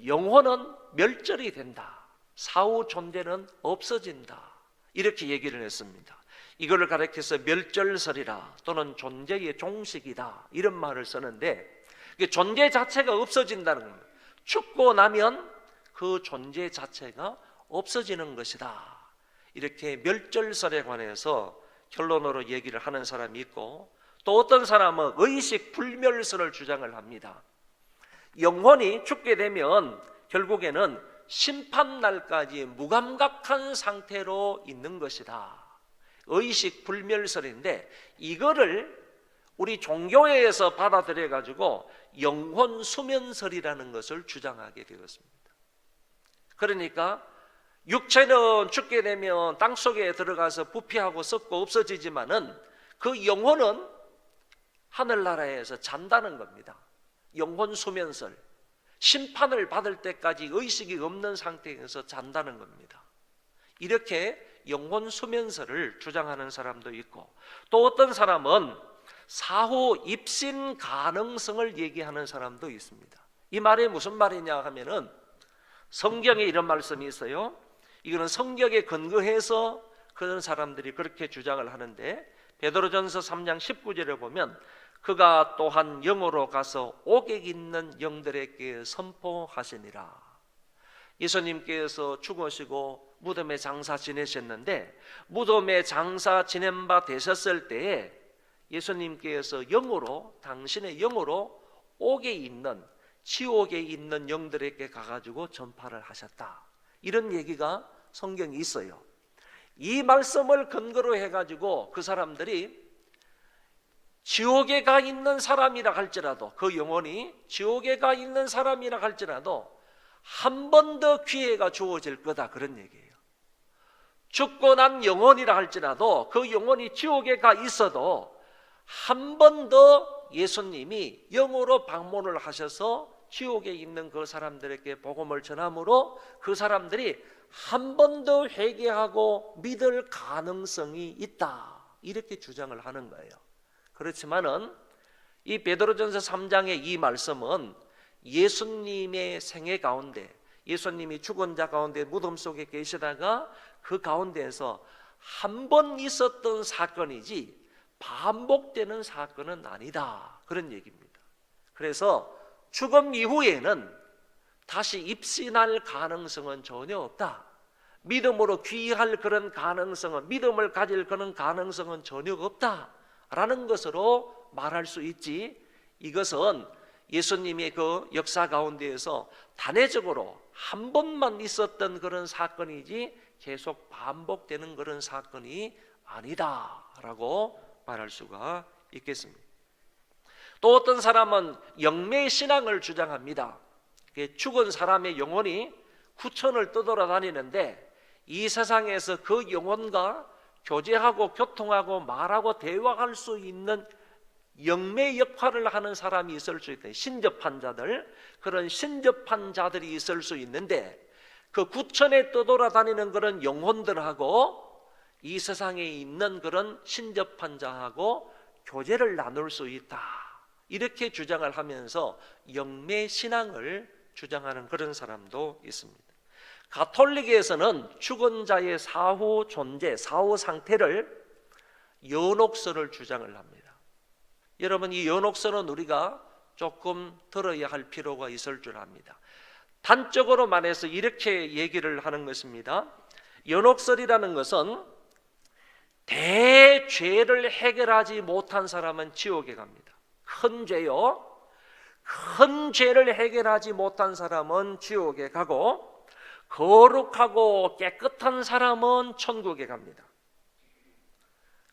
영혼은 멸절이 된다, 사후 존재는 없어진다, 이렇게 얘기를 했습니다. 이걸 가리켜서 멸절설이라 또는 존재의 종식이다, 이런 말을 쓰는데, 존재 자체가 없어진다는 겁니다. 죽고 나면 그 존재 자체가 없어지는 것이다, 이렇게 멸절설에 관해서 결론으로 얘기를 하는 사람이 있고, 또 어떤 사람은 의식 불멸설을 주장을 합니다. 영혼이 죽게 되면 결국에는 심판날까지 무감각한 상태로 있는 것이다, 의식 불멸설인데, 이거를 우리 종교에서 받아들여 가지고 영혼 수면설이라는 것을 주장하게 되었습니다. 그러니까 육체는 죽게 되면 땅속에 들어가서 부패하고 썩고 없어지지만은 그 영혼은 하늘나라에서 잔다는 겁니다. 영혼 수면설, 심판을 받을 때까지 의식이 없는 상태에서 잔다는 겁니다. 이렇게 영혼 수면설을 주장하는 사람도 있고, 또 어떤 사람은 사후 입신 가능성을 얘기하는 사람도 있습니다. 이 말이 무슨 말이냐 하면은, 성경에 이런 말씀이 있어요. 이거는 성경에 근거해서 그런 사람들이 그렇게 주장을 하는데, 베드로전서 3장 19절에 보면 그가 또한 영으로 가서 옥에 있는 영들에게 선포하시니라. 예수님께서 죽으시고 무덤에 장사 지내셨는데, 무덤에 장사 지낸 바 되셨을 때에 예수님께서 영으로, 당신의 영으로 옥에 있는, 지옥에 있는 영들에게 가가지고 전파를 하셨다, 이런 얘기가 성경에 있어요. 이 말씀을 근거로 해가지고 그 사람들이 지옥에 가 있는 사람이라 할지라도, 그 영혼이 지옥에 가 있는 사람이라 할지라도 한 번 더 기회가 주어질 거다, 그런 얘기예요. 죽고 난 영혼이라 할지라도 그 영혼이 지옥에 가 있어도 한 번 더 예수님이 영으로 방문을 하셔서 지옥에 있는 그 사람들에게 복음을 전함으로 그 사람들이 한 번 더 회개하고 믿을 가능성이 있다, 이렇게 주장을 하는 거예요. 그렇지만은 이 베드로전서 3장의 이 말씀은 예수님의 생애 가운데, 예수님이 죽은 자 가운데 무덤 속에 계시다가 그 가운데에서 한 번 있었던 사건이지 반복되는 사건은 아니다, 그런 얘기입니다. 그래서 죽음 이후에는 다시 입신할 가능성은 전혀 없다, 믿음으로 귀할 그런 가능성은, 믿음을 가질 그런 가능성은 전혀 없다 라는 것으로 말할 수 있지, 이것은 예수님의 그 역사 가운데에서 단회적으로 한 번만 있었던 그런 사건이지 계속 반복되는 그런 사건이 아니다라고 말할 수가 있겠습니다. 또 어떤 사람은 영매신앙을 주장합니다. 죽은 사람의 영혼이 구천을 떠돌아다니는데 이 세상에서 그 영혼과 교제하고 교통하고 말하고 대화할 수 있는 영매 역할을 하는 사람이 있을 수 있다. 신접한 자들, 그런 신접한 자들이 있을 수 있는데 그 구천에 떠돌아다니는 그런 영혼들하고 이 세상에 있는 그런 신접한 자하고 교제를 나눌 수 있다. 이렇게 주장을 하면서 영매 신앙을 주장하는 그런 사람도 있습니다. 가톨릭에서는 죽은 자의 사후 존재, 사후 상태를 연옥설을 주장을 합니다. 여러분, 이 연옥설은 우리가 조금 들어야 할 필요가 있을 줄 압니다. 단적으로 말해서 이렇게 얘기를 하는 것입니다. 연옥설이라는 것은 대죄를 해결하지 못한 사람은 지옥에 갑니다. 큰 죄요. 큰 죄를 해결하지 못한 사람은 지옥에 가고 거룩하고 깨끗한 사람은 천국에 갑니다.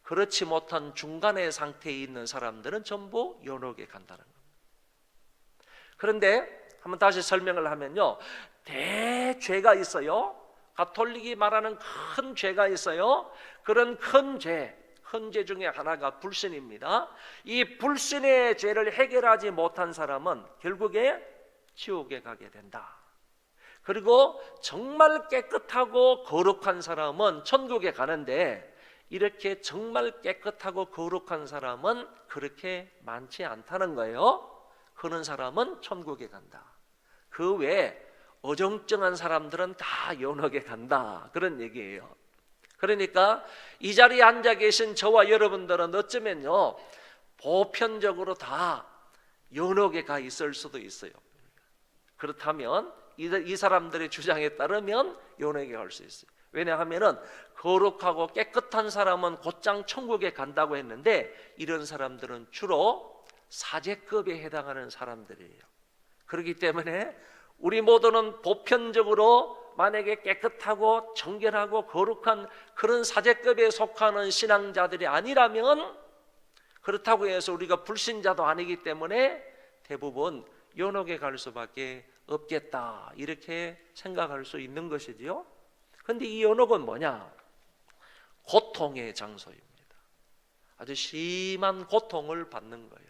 그렇지 못한 중간의 상태에 있는 사람들은 전부 연옥에 간다는 겁니다. 그런데 한번 다시 설명을 하면요, 대죄가 있어요. 가톨릭이 말하는 큰 죄가 있어요. 그런 큰 죄 중에 하나가 불신입니다. 이 불신의 죄를 해결하지 못한 사람은 결국에 지옥에 가게 된다. 그리고 정말 깨끗하고 거룩한 사람은 천국에 가는데 이렇게 정말 깨끗하고 거룩한 사람은 그렇게 많지 않다는 거예요. 그런 사람은 천국에 간다. 그 외에 어정쩡한 사람들은 다 연옥에 간다. 그런 얘기예요. 그러니까 이 자리에 앉아 계신 저와 여러분들은 어쩌면요, 보편적으로 다 연옥에 가 있을 수도 있어요. 그렇다면 이 사람들의 주장에 따르면 연옥에 갈 수 있어요. 왜냐하면 거룩하고 깨끗한 사람은 곧장 천국에 간다고 했는데 이런 사람들은 주로 사제급에 해당하는 사람들이에요. 그렇기 때문에 우리 모두는 보편적으로 만약에 깨끗하고 정결하고 거룩한 그런 사제급에 속하는 신앙자들이 아니라면, 그렇다고 해서 우리가 불신자도 아니기 때문에 대부분 연옥에 갈 수밖에 없겠다, 이렇게 생각할 수 있는 것이지요. 그런데 이 연옥은 뭐냐? 고통의 장소입니다. 아주 심한 고통을 받는 거예요.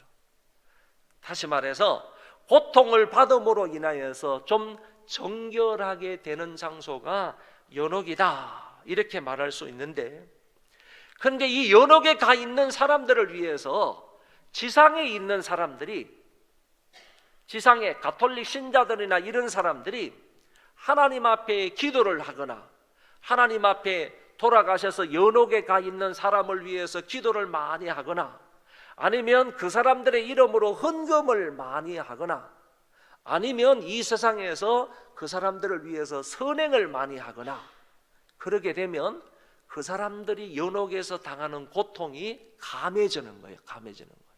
다시 말해서 고통을 받음으로 인하여서 좀 정결하게 되는 장소가 연옥이다, 이렇게 말할 수 있는데, 그런데 이 연옥에 가 있는 사람들을 위해서 지상에 있는 사람들이, 지상의 가톨릭 신자들이나 이런 사람들이 하나님 앞에 기도를 하거나 하나님 앞에 돌아가셔서 연옥에 가 있는 사람을 위해서 기도를 많이 하거나 아니면 그 사람들의 이름으로 헌금을 많이 하거나 아니면 이 세상에서 그 사람들을 위해서 선행을 많이 하거나 그러게 되면 그 사람들이 연옥에서 당하는 고통이 감해지는 거예요. 감해지는 거예요.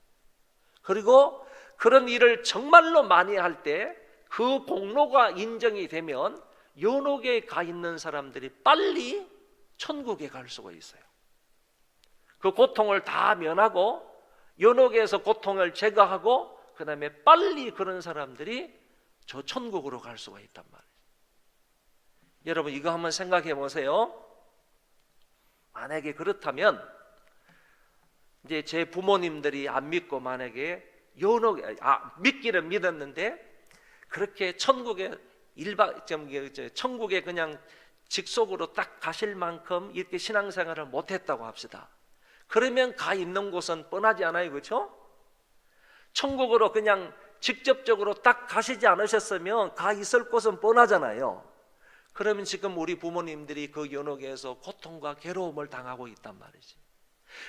그리고 그런 일을 정말로 많이 할 때 그 공로가 인정이 되면 연옥에 가 있는 사람들이 빨리 천국에 갈 수가 있어요. 그 고통을 다 면하고 연옥에서 고통을 제거하고 그 다음에 빨리 그런 사람들이 저 천국으로 갈 수가 있단 말이에요. 여러분, 이거 한번 생각해 보세요. 만약에 그렇다면 이제 제 부모님들이 안 믿고 만약에 믿기는 믿었는데 그렇게 천국에 천국에 그냥 직속으로 딱 가실 만큼 이렇게 신앙생활을 못했다고 합시다. 그러면 가 있는 곳은 뻔하지 않아요, 그렇죠? 천국으로 그냥 직접적으로 딱 가시지 않으셨으면 가 있을 곳은 뻔하잖아요. 그러면 지금 우리 부모님들이 그 연옥에서 고통과 괴로움을 당하고 있단 말이지.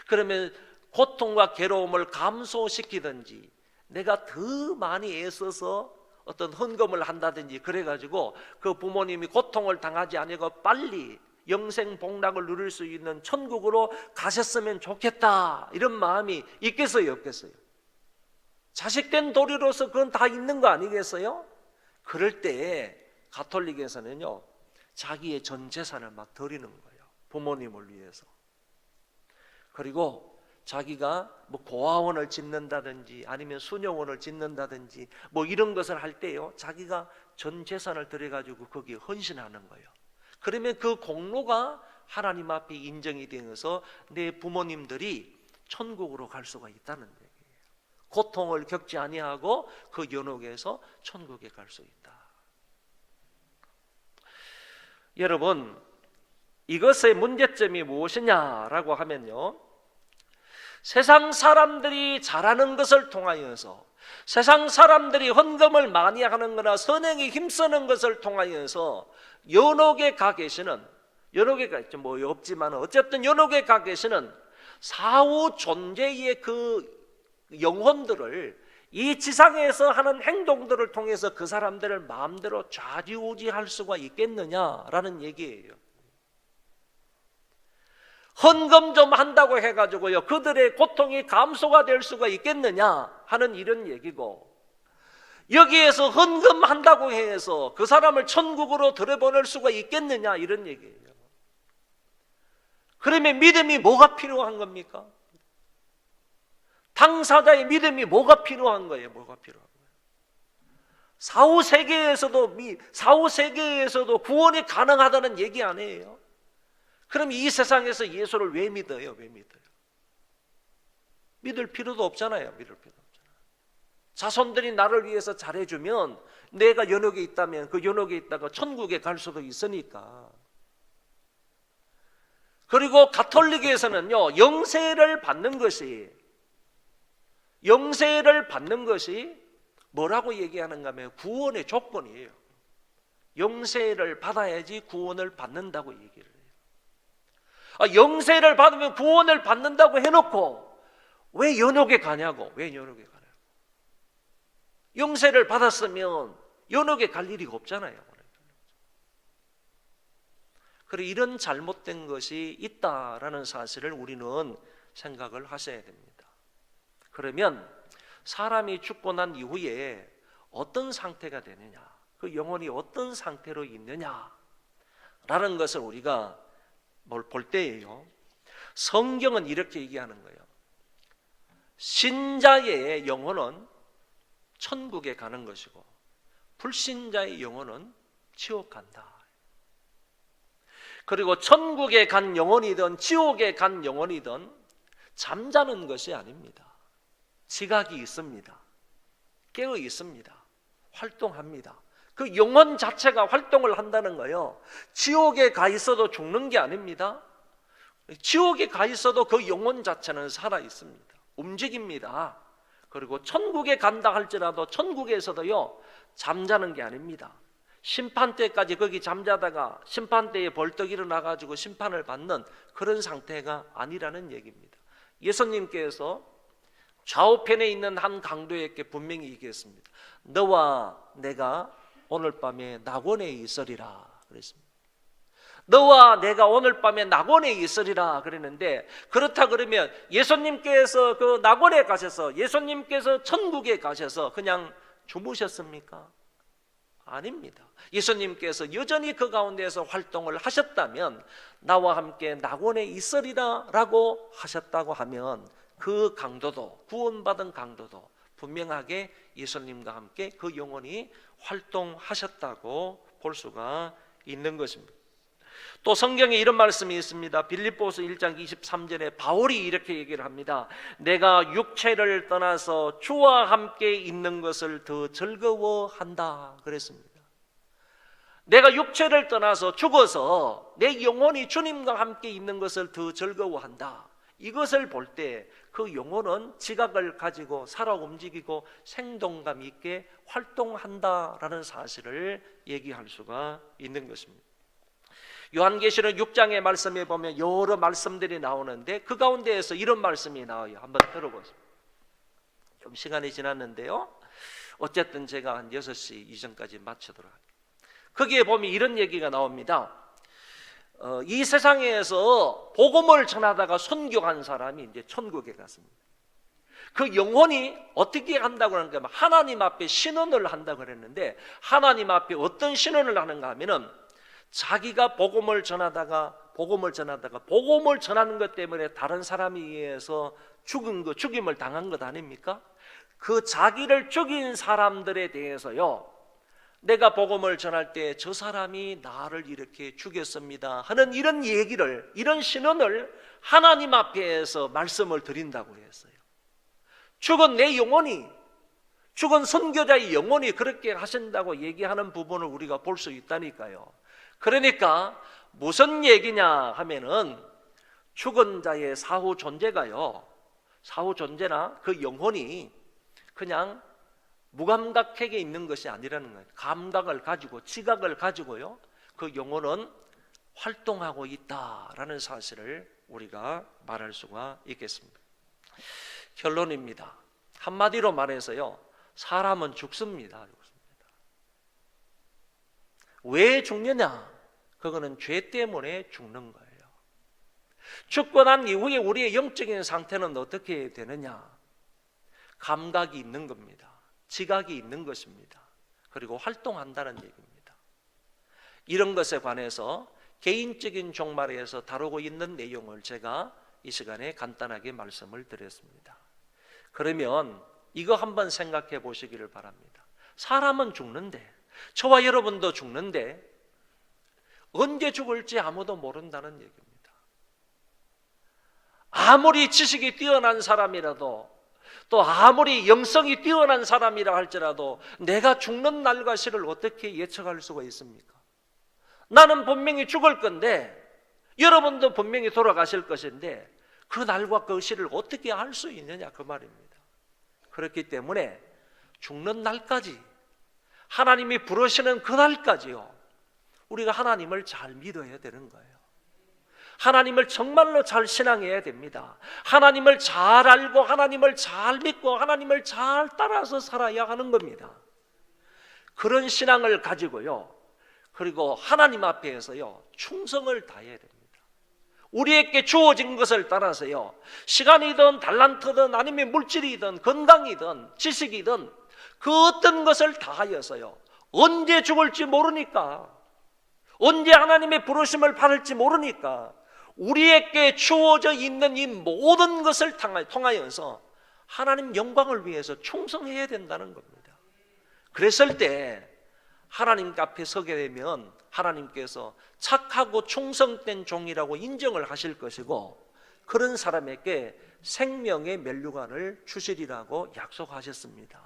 그러면 고통과 괴로움을 감소시키든지 내가 더 많이 애써서 어떤 헌금을 한다든지 그래가지고 그 부모님이 고통을 당하지 아니고 빨리 영생 복락을 누릴 수 있는 천국으로 가셨으면 좋겠다, 이런 마음이 있겠어요, 없겠어요? 자식된 도리로서 그건 다 있는 거 아니겠어요? 그럴 때에 가톨릭에서는요, 자기의 전 재산을 막 드리는 거예요. 부모님을 위해서. 그리고 자기가 뭐 고아원을 짓는다든지 아니면 수녀원을 짓는다든지 뭐 이런 것을 할 때요, 자기가 전 재산을 들여가지고 거기에 헌신하는 거예요. 그러면 그 공로가 하나님 앞에 인정이 되어서 내 부모님들이 천국으로 갈 수가 있다는 얘기예요. 고통을 겪지 아니하고 그 연옥에서 천국에 갈 수 있다. 여러분, 이것의 문제점이 무엇이냐라고 하면요, 세상 사람들이 잘하는 것을 통하여서, 세상 사람들이 헌금을 많이 하는 거나 선행에 힘쓰는 것을 통하여서 연옥에 가 계시는, 연옥에 가 있죠, 뭐 없지만 어쨌든 연옥에 가 계시는 사후 존재의 그 영혼들을 이 지상에서 하는 행동들을 통해서 그 사람들을 마음대로 좌지우지할 수가 있겠느냐라는 얘기예요. 헌금 좀 한다고 해가지고요, 그들의 고통이 감소가 될 수가 있겠느냐 하는 이런 얘기고, 여기에서 헌금한다고 해서 그 사람을 천국으로 들여보낼 수가 있겠느냐 이런 얘기예요. 그러면 믿음이 뭐가 필요한 겁니까? 당사자의 믿음이 뭐가 필요한 거예요? 뭐가 필요한 거예요? 사후 세계에서도 구원이 가능하다는 얘기 아니에요? 그럼 이 세상에서 예수를 왜 믿어요? 왜 믿어요? 믿을 필요도 없잖아요. 믿을 필요도 없잖아요. 자손들이 나를 위해서 잘해주면 내가 연옥에 있다면 그 연옥에 있다가 천국에 갈 수도 있으니까. 그리고 가톨릭에서는요, 영세를 받는 것이 뭐라고 얘기하는가 하면 구원의 조건이에요. 영세를 받아야지 구원을 받는다고 얘기를 해요. 영세를 받으면 구원을 받는다고 해놓고 왜 연옥에 가냐고. 왜 연옥에 가냐고. 영세를 받았으면 연옥에 갈 일이 없잖아요. 그리고 이런 잘못된 것이 있다라는 사실을 우리는 생각을 하셔야 됩니다. 그러면 사람이 죽고 난 이후에 어떤 상태가 되느냐, 그 영혼이 어떤 상태로 있느냐라는 것을 우리가 볼 때예요, 성경은 이렇게 얘기하는 거예요. 신자의 영혼은 천국에 가는 것이고 불신자의 영혼은 지옥 간다. 그리고 천국에 간 영혼이든 지옥에 간 영혼이든 잠자는 것이 아닙니다. 지각이 있습니다. 깨어 있습니다. 활동합니다. 그 영혼 자체가 활동을 한다는 거예요. 지옥에 가 있어도 죽는 게 아닙니다. 지옥에 가 있어도 그 영혼 자체는 살아 있습니다. 움직입니다. 그리고 천국에 간다 할지라도 천국에서도요, 잠자는 게 아닙니다. 심판때까지 거기 잠자다가 심판때에 벌떡 일어나가지고 심판을 받는 그런 상태가 아니라는 얘기입니다. 예수님께서 좌우편에 있는 한 강도에게 분명히 얘기했습니다. 너와 내가 오늘 밤에 낙원에 있으리라 그랬습니다. 너와 내가 오늘 밤에 낙원에 있으리라 그랬는데, 그렇다 그러면 예수님께서 그 낙원에 가셔서, 예수님께서 천국에 가셔서 그냥 주무셨습니까? 아닙니다. 예수님께서 여전히 그 가운데에서 활동을 하셨다면 나와 함께 낙원에 있으리라 라고 하셨다고 하면 그 강도도, 구원받은 강도도 분명하게 예수님과 함께 그 영혼이 활동하셨다고 볼 수가 있는 것입니다. 또 성경에 이런 말씀이 있습니다. 빌립보서 1장 23절에 바울이 이렇게 얘기를 합니다. 내가 육체를 떠나서 주와 함께 있는 것을 더 즐거워한다 그랬습니다. 내가 육체를 떠나서 죽어서 내 영혼이 주님과 함께 있는 것을 더 즐거워한다. 이것을 볼 때 그 영혼은 지각을 가지고 살아 움직이고 생동감 있게 활동한다라는 사실을 얘기할 수가 있는 것입니다. 요한계시록 6장의 말씀에 보면 여러 말씀들이 나오는데 그 가운데에서 이런 말씀이 나와요. 한번 들어보세요. 좀 시간이 지났는데요, 어쨌든 제가 한 6시 이전까지 마치도록 할게요. 거기에 보면 이런 얘기가 나옵니다. 이 세상에서 복음을 전하다가 순교한 사람이 이제 천국에 갔습니다. 그 영혼이 어떻게 한다고 하는가 하면 하나님 앞에 신원을 한다고 그랬는데, 하나님 앞에 어떤 신원을 하는가 하면은 자기가 복음을 전하다가 복음을 전하는 것 때문에 다른 사람에 의해서 죽임을 당한 것 아닙니까? 그 자기를 죽인 사람들에 대해서요, 내가 복음을 전할 때 저 사람이 나를 이렇게 죽였습니다 하는 이런 얘기를, 이런 신원을 하나님 앞에서 말씀을 드린다고 했어요. 죽은 내 영혼이, 죽은 선교자의 영혼이 그렇게 하신다고 얘기하는 부분을 우리가 볼 수 있다니까요. 그러니까 무슨 얘기냐 하면은 죽은 자의 사후 존재가요, 사후 존재나 그 영혼이 그냥 무감각하게 있는 것이 아니라는 거예요. 감각을 가지고, 지각을 가지고요, 그 영혼은 활동하고 있다라는 사실을 우리가 말할 수가 있겠습니다. 결론입니다. 한마디로 말해서요, 사람은 죽습니다. 왜 죽느냐? 그거는 죄 때문에 죽는 거예요. 죽고 난 이후에 우리의 영적인 상태는 어떻게 되느냐? 감각이 있는 겁니다. 지각이 있는 것입니다. 그리고 활동한다는 얘기입니다. 이런 것에 관해서 개인적인 종말에서 다루고 있는 내용을 제가 이 시간에 간단하게 말씀을 드렸습니다. 그러면 이거 한번 생각해 보시기를 바랍니다. 사람은 죽는데, 저와 여러분도 죽는데 언제 죽을지 아무도 모른다는 얘기입니다. 아무리 지식이 뛰어난 사람이라도, 또 아무리 영성이 뛰어난 사람이라 할지라도 내가 죽는 날과 시를 어떻게 예측할 수가 있습니까? 나는 분명히 죽을 건데, 여러분도 분명히 돌아가실 것인데 그 날과 그 시를 어떻게 알 수 있느냐, 그 말입니다. 그렇기 때문에 죽는 날까지, 하나님이 부르시는 그 날까지요, 우리가 하나님을 잘 믿어야 되는 거예요. 하나님을 정말로 잘 신앙해야 됩니다. 하나님을 잘 알고, 하나님을 잘 믿고, 하나님을 잘 따라서 살아야 하는 겁니다. 그런 신앙을 가지고요, 그리고 하나님 앞에서요, 충성을 다해야 됩니다. 우리에게 주어진 것을 따라서요, 시간이든 달란트든 아니면 물질이든 건강이든 지식이든 그 어떤 것을 다하여서요, 언제 죽을지 모르니까, 언제 하나님의 부르심을 받을지 모르니까 우리에게 주어져 있는 이 모든 것을 통하여서 하나님 영광을 위해서 충성해야 된다는 겁니다. 그랬을 때 하나님 앞에 서게 되면 하나님께서 착하고 충성된 종이라고 인정을 하실 것이고, 그런 사람에게 생명의 면류관을 주시리라고 약속하셨습니다.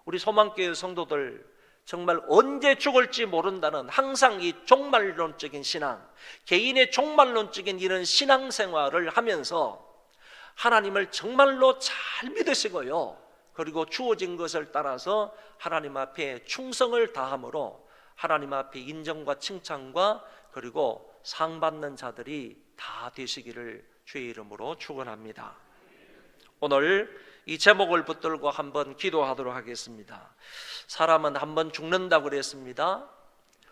우리 소망교회 성도들, 정말 언제 죽을지 모른다는 항상 이 종말론적인 신앙, 개인의 종말론적인 이런 신앙생활을 하면서 하나님을 정말로 잘 믿으시고요, 그리고 주어진 것을 따라서 하나님 앞에 충성을 다함으로 하나님 앞에 인정과 칭찬과 그리고 상 받는 자들이 다 되시기를 주의 이름으로 축원합니다. 오늘 이 제목을 붙들고 한번 기도하도록 하겠습니다. 사람은 한번 죽는다고 그랬습니다.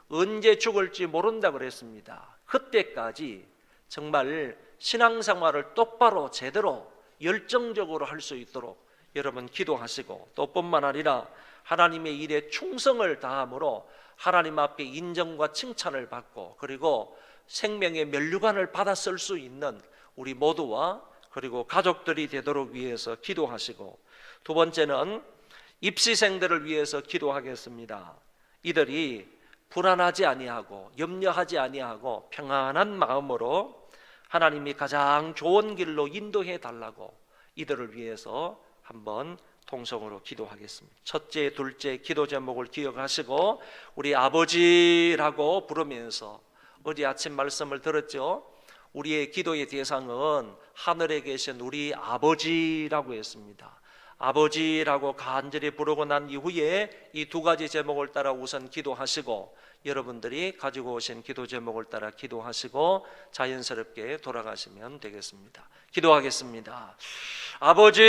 언제 죽을지 모른다고 그랬습니다. 그때까지 정말 신앙생활을 똑바로 제대로 열정적으로 할 수 있도록 여러분 기도하시고, 또 뿐만 아니라 하나님의 일에 충성을 다함으로 하나님 앞에 인정과 칭찬을 받고, 그리고 생명의 면류관을 받았을 수 있는 우리 모두와 그리고 가족들이 되도록 위해서 기도하시고, 두 번째는 입시생들을 위해서 기도하겠습니다. 이들이 불안하지 아니하고 염려하지 아니하고 평안한 마음으로 하나님이 가장 좋은 길로 인도해 달라고 이들을 위해서 한번 통성으로 기도하겠습니다. 첫째, 둘째 기도 제목을 기억하시고 우리 아버지라고 부르면서, 어제 아침 말씀을 들었죠? 우리의 기도의 대상은 하늘에 계신 우리 아버지라고 했습니다. 아버지라고 간절히 부르고 난 이후에 이 두 가지 제목을 따라 우선 기도하시고, 여러분들이 가지고 오신 기도 제목을 따라 기도하시고 자연스럽게 돌아가시면 되겠습니다. 기도하겠습니다. 아버지,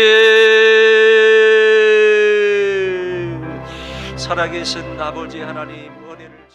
살아계신 아버지 하나님, 은혜를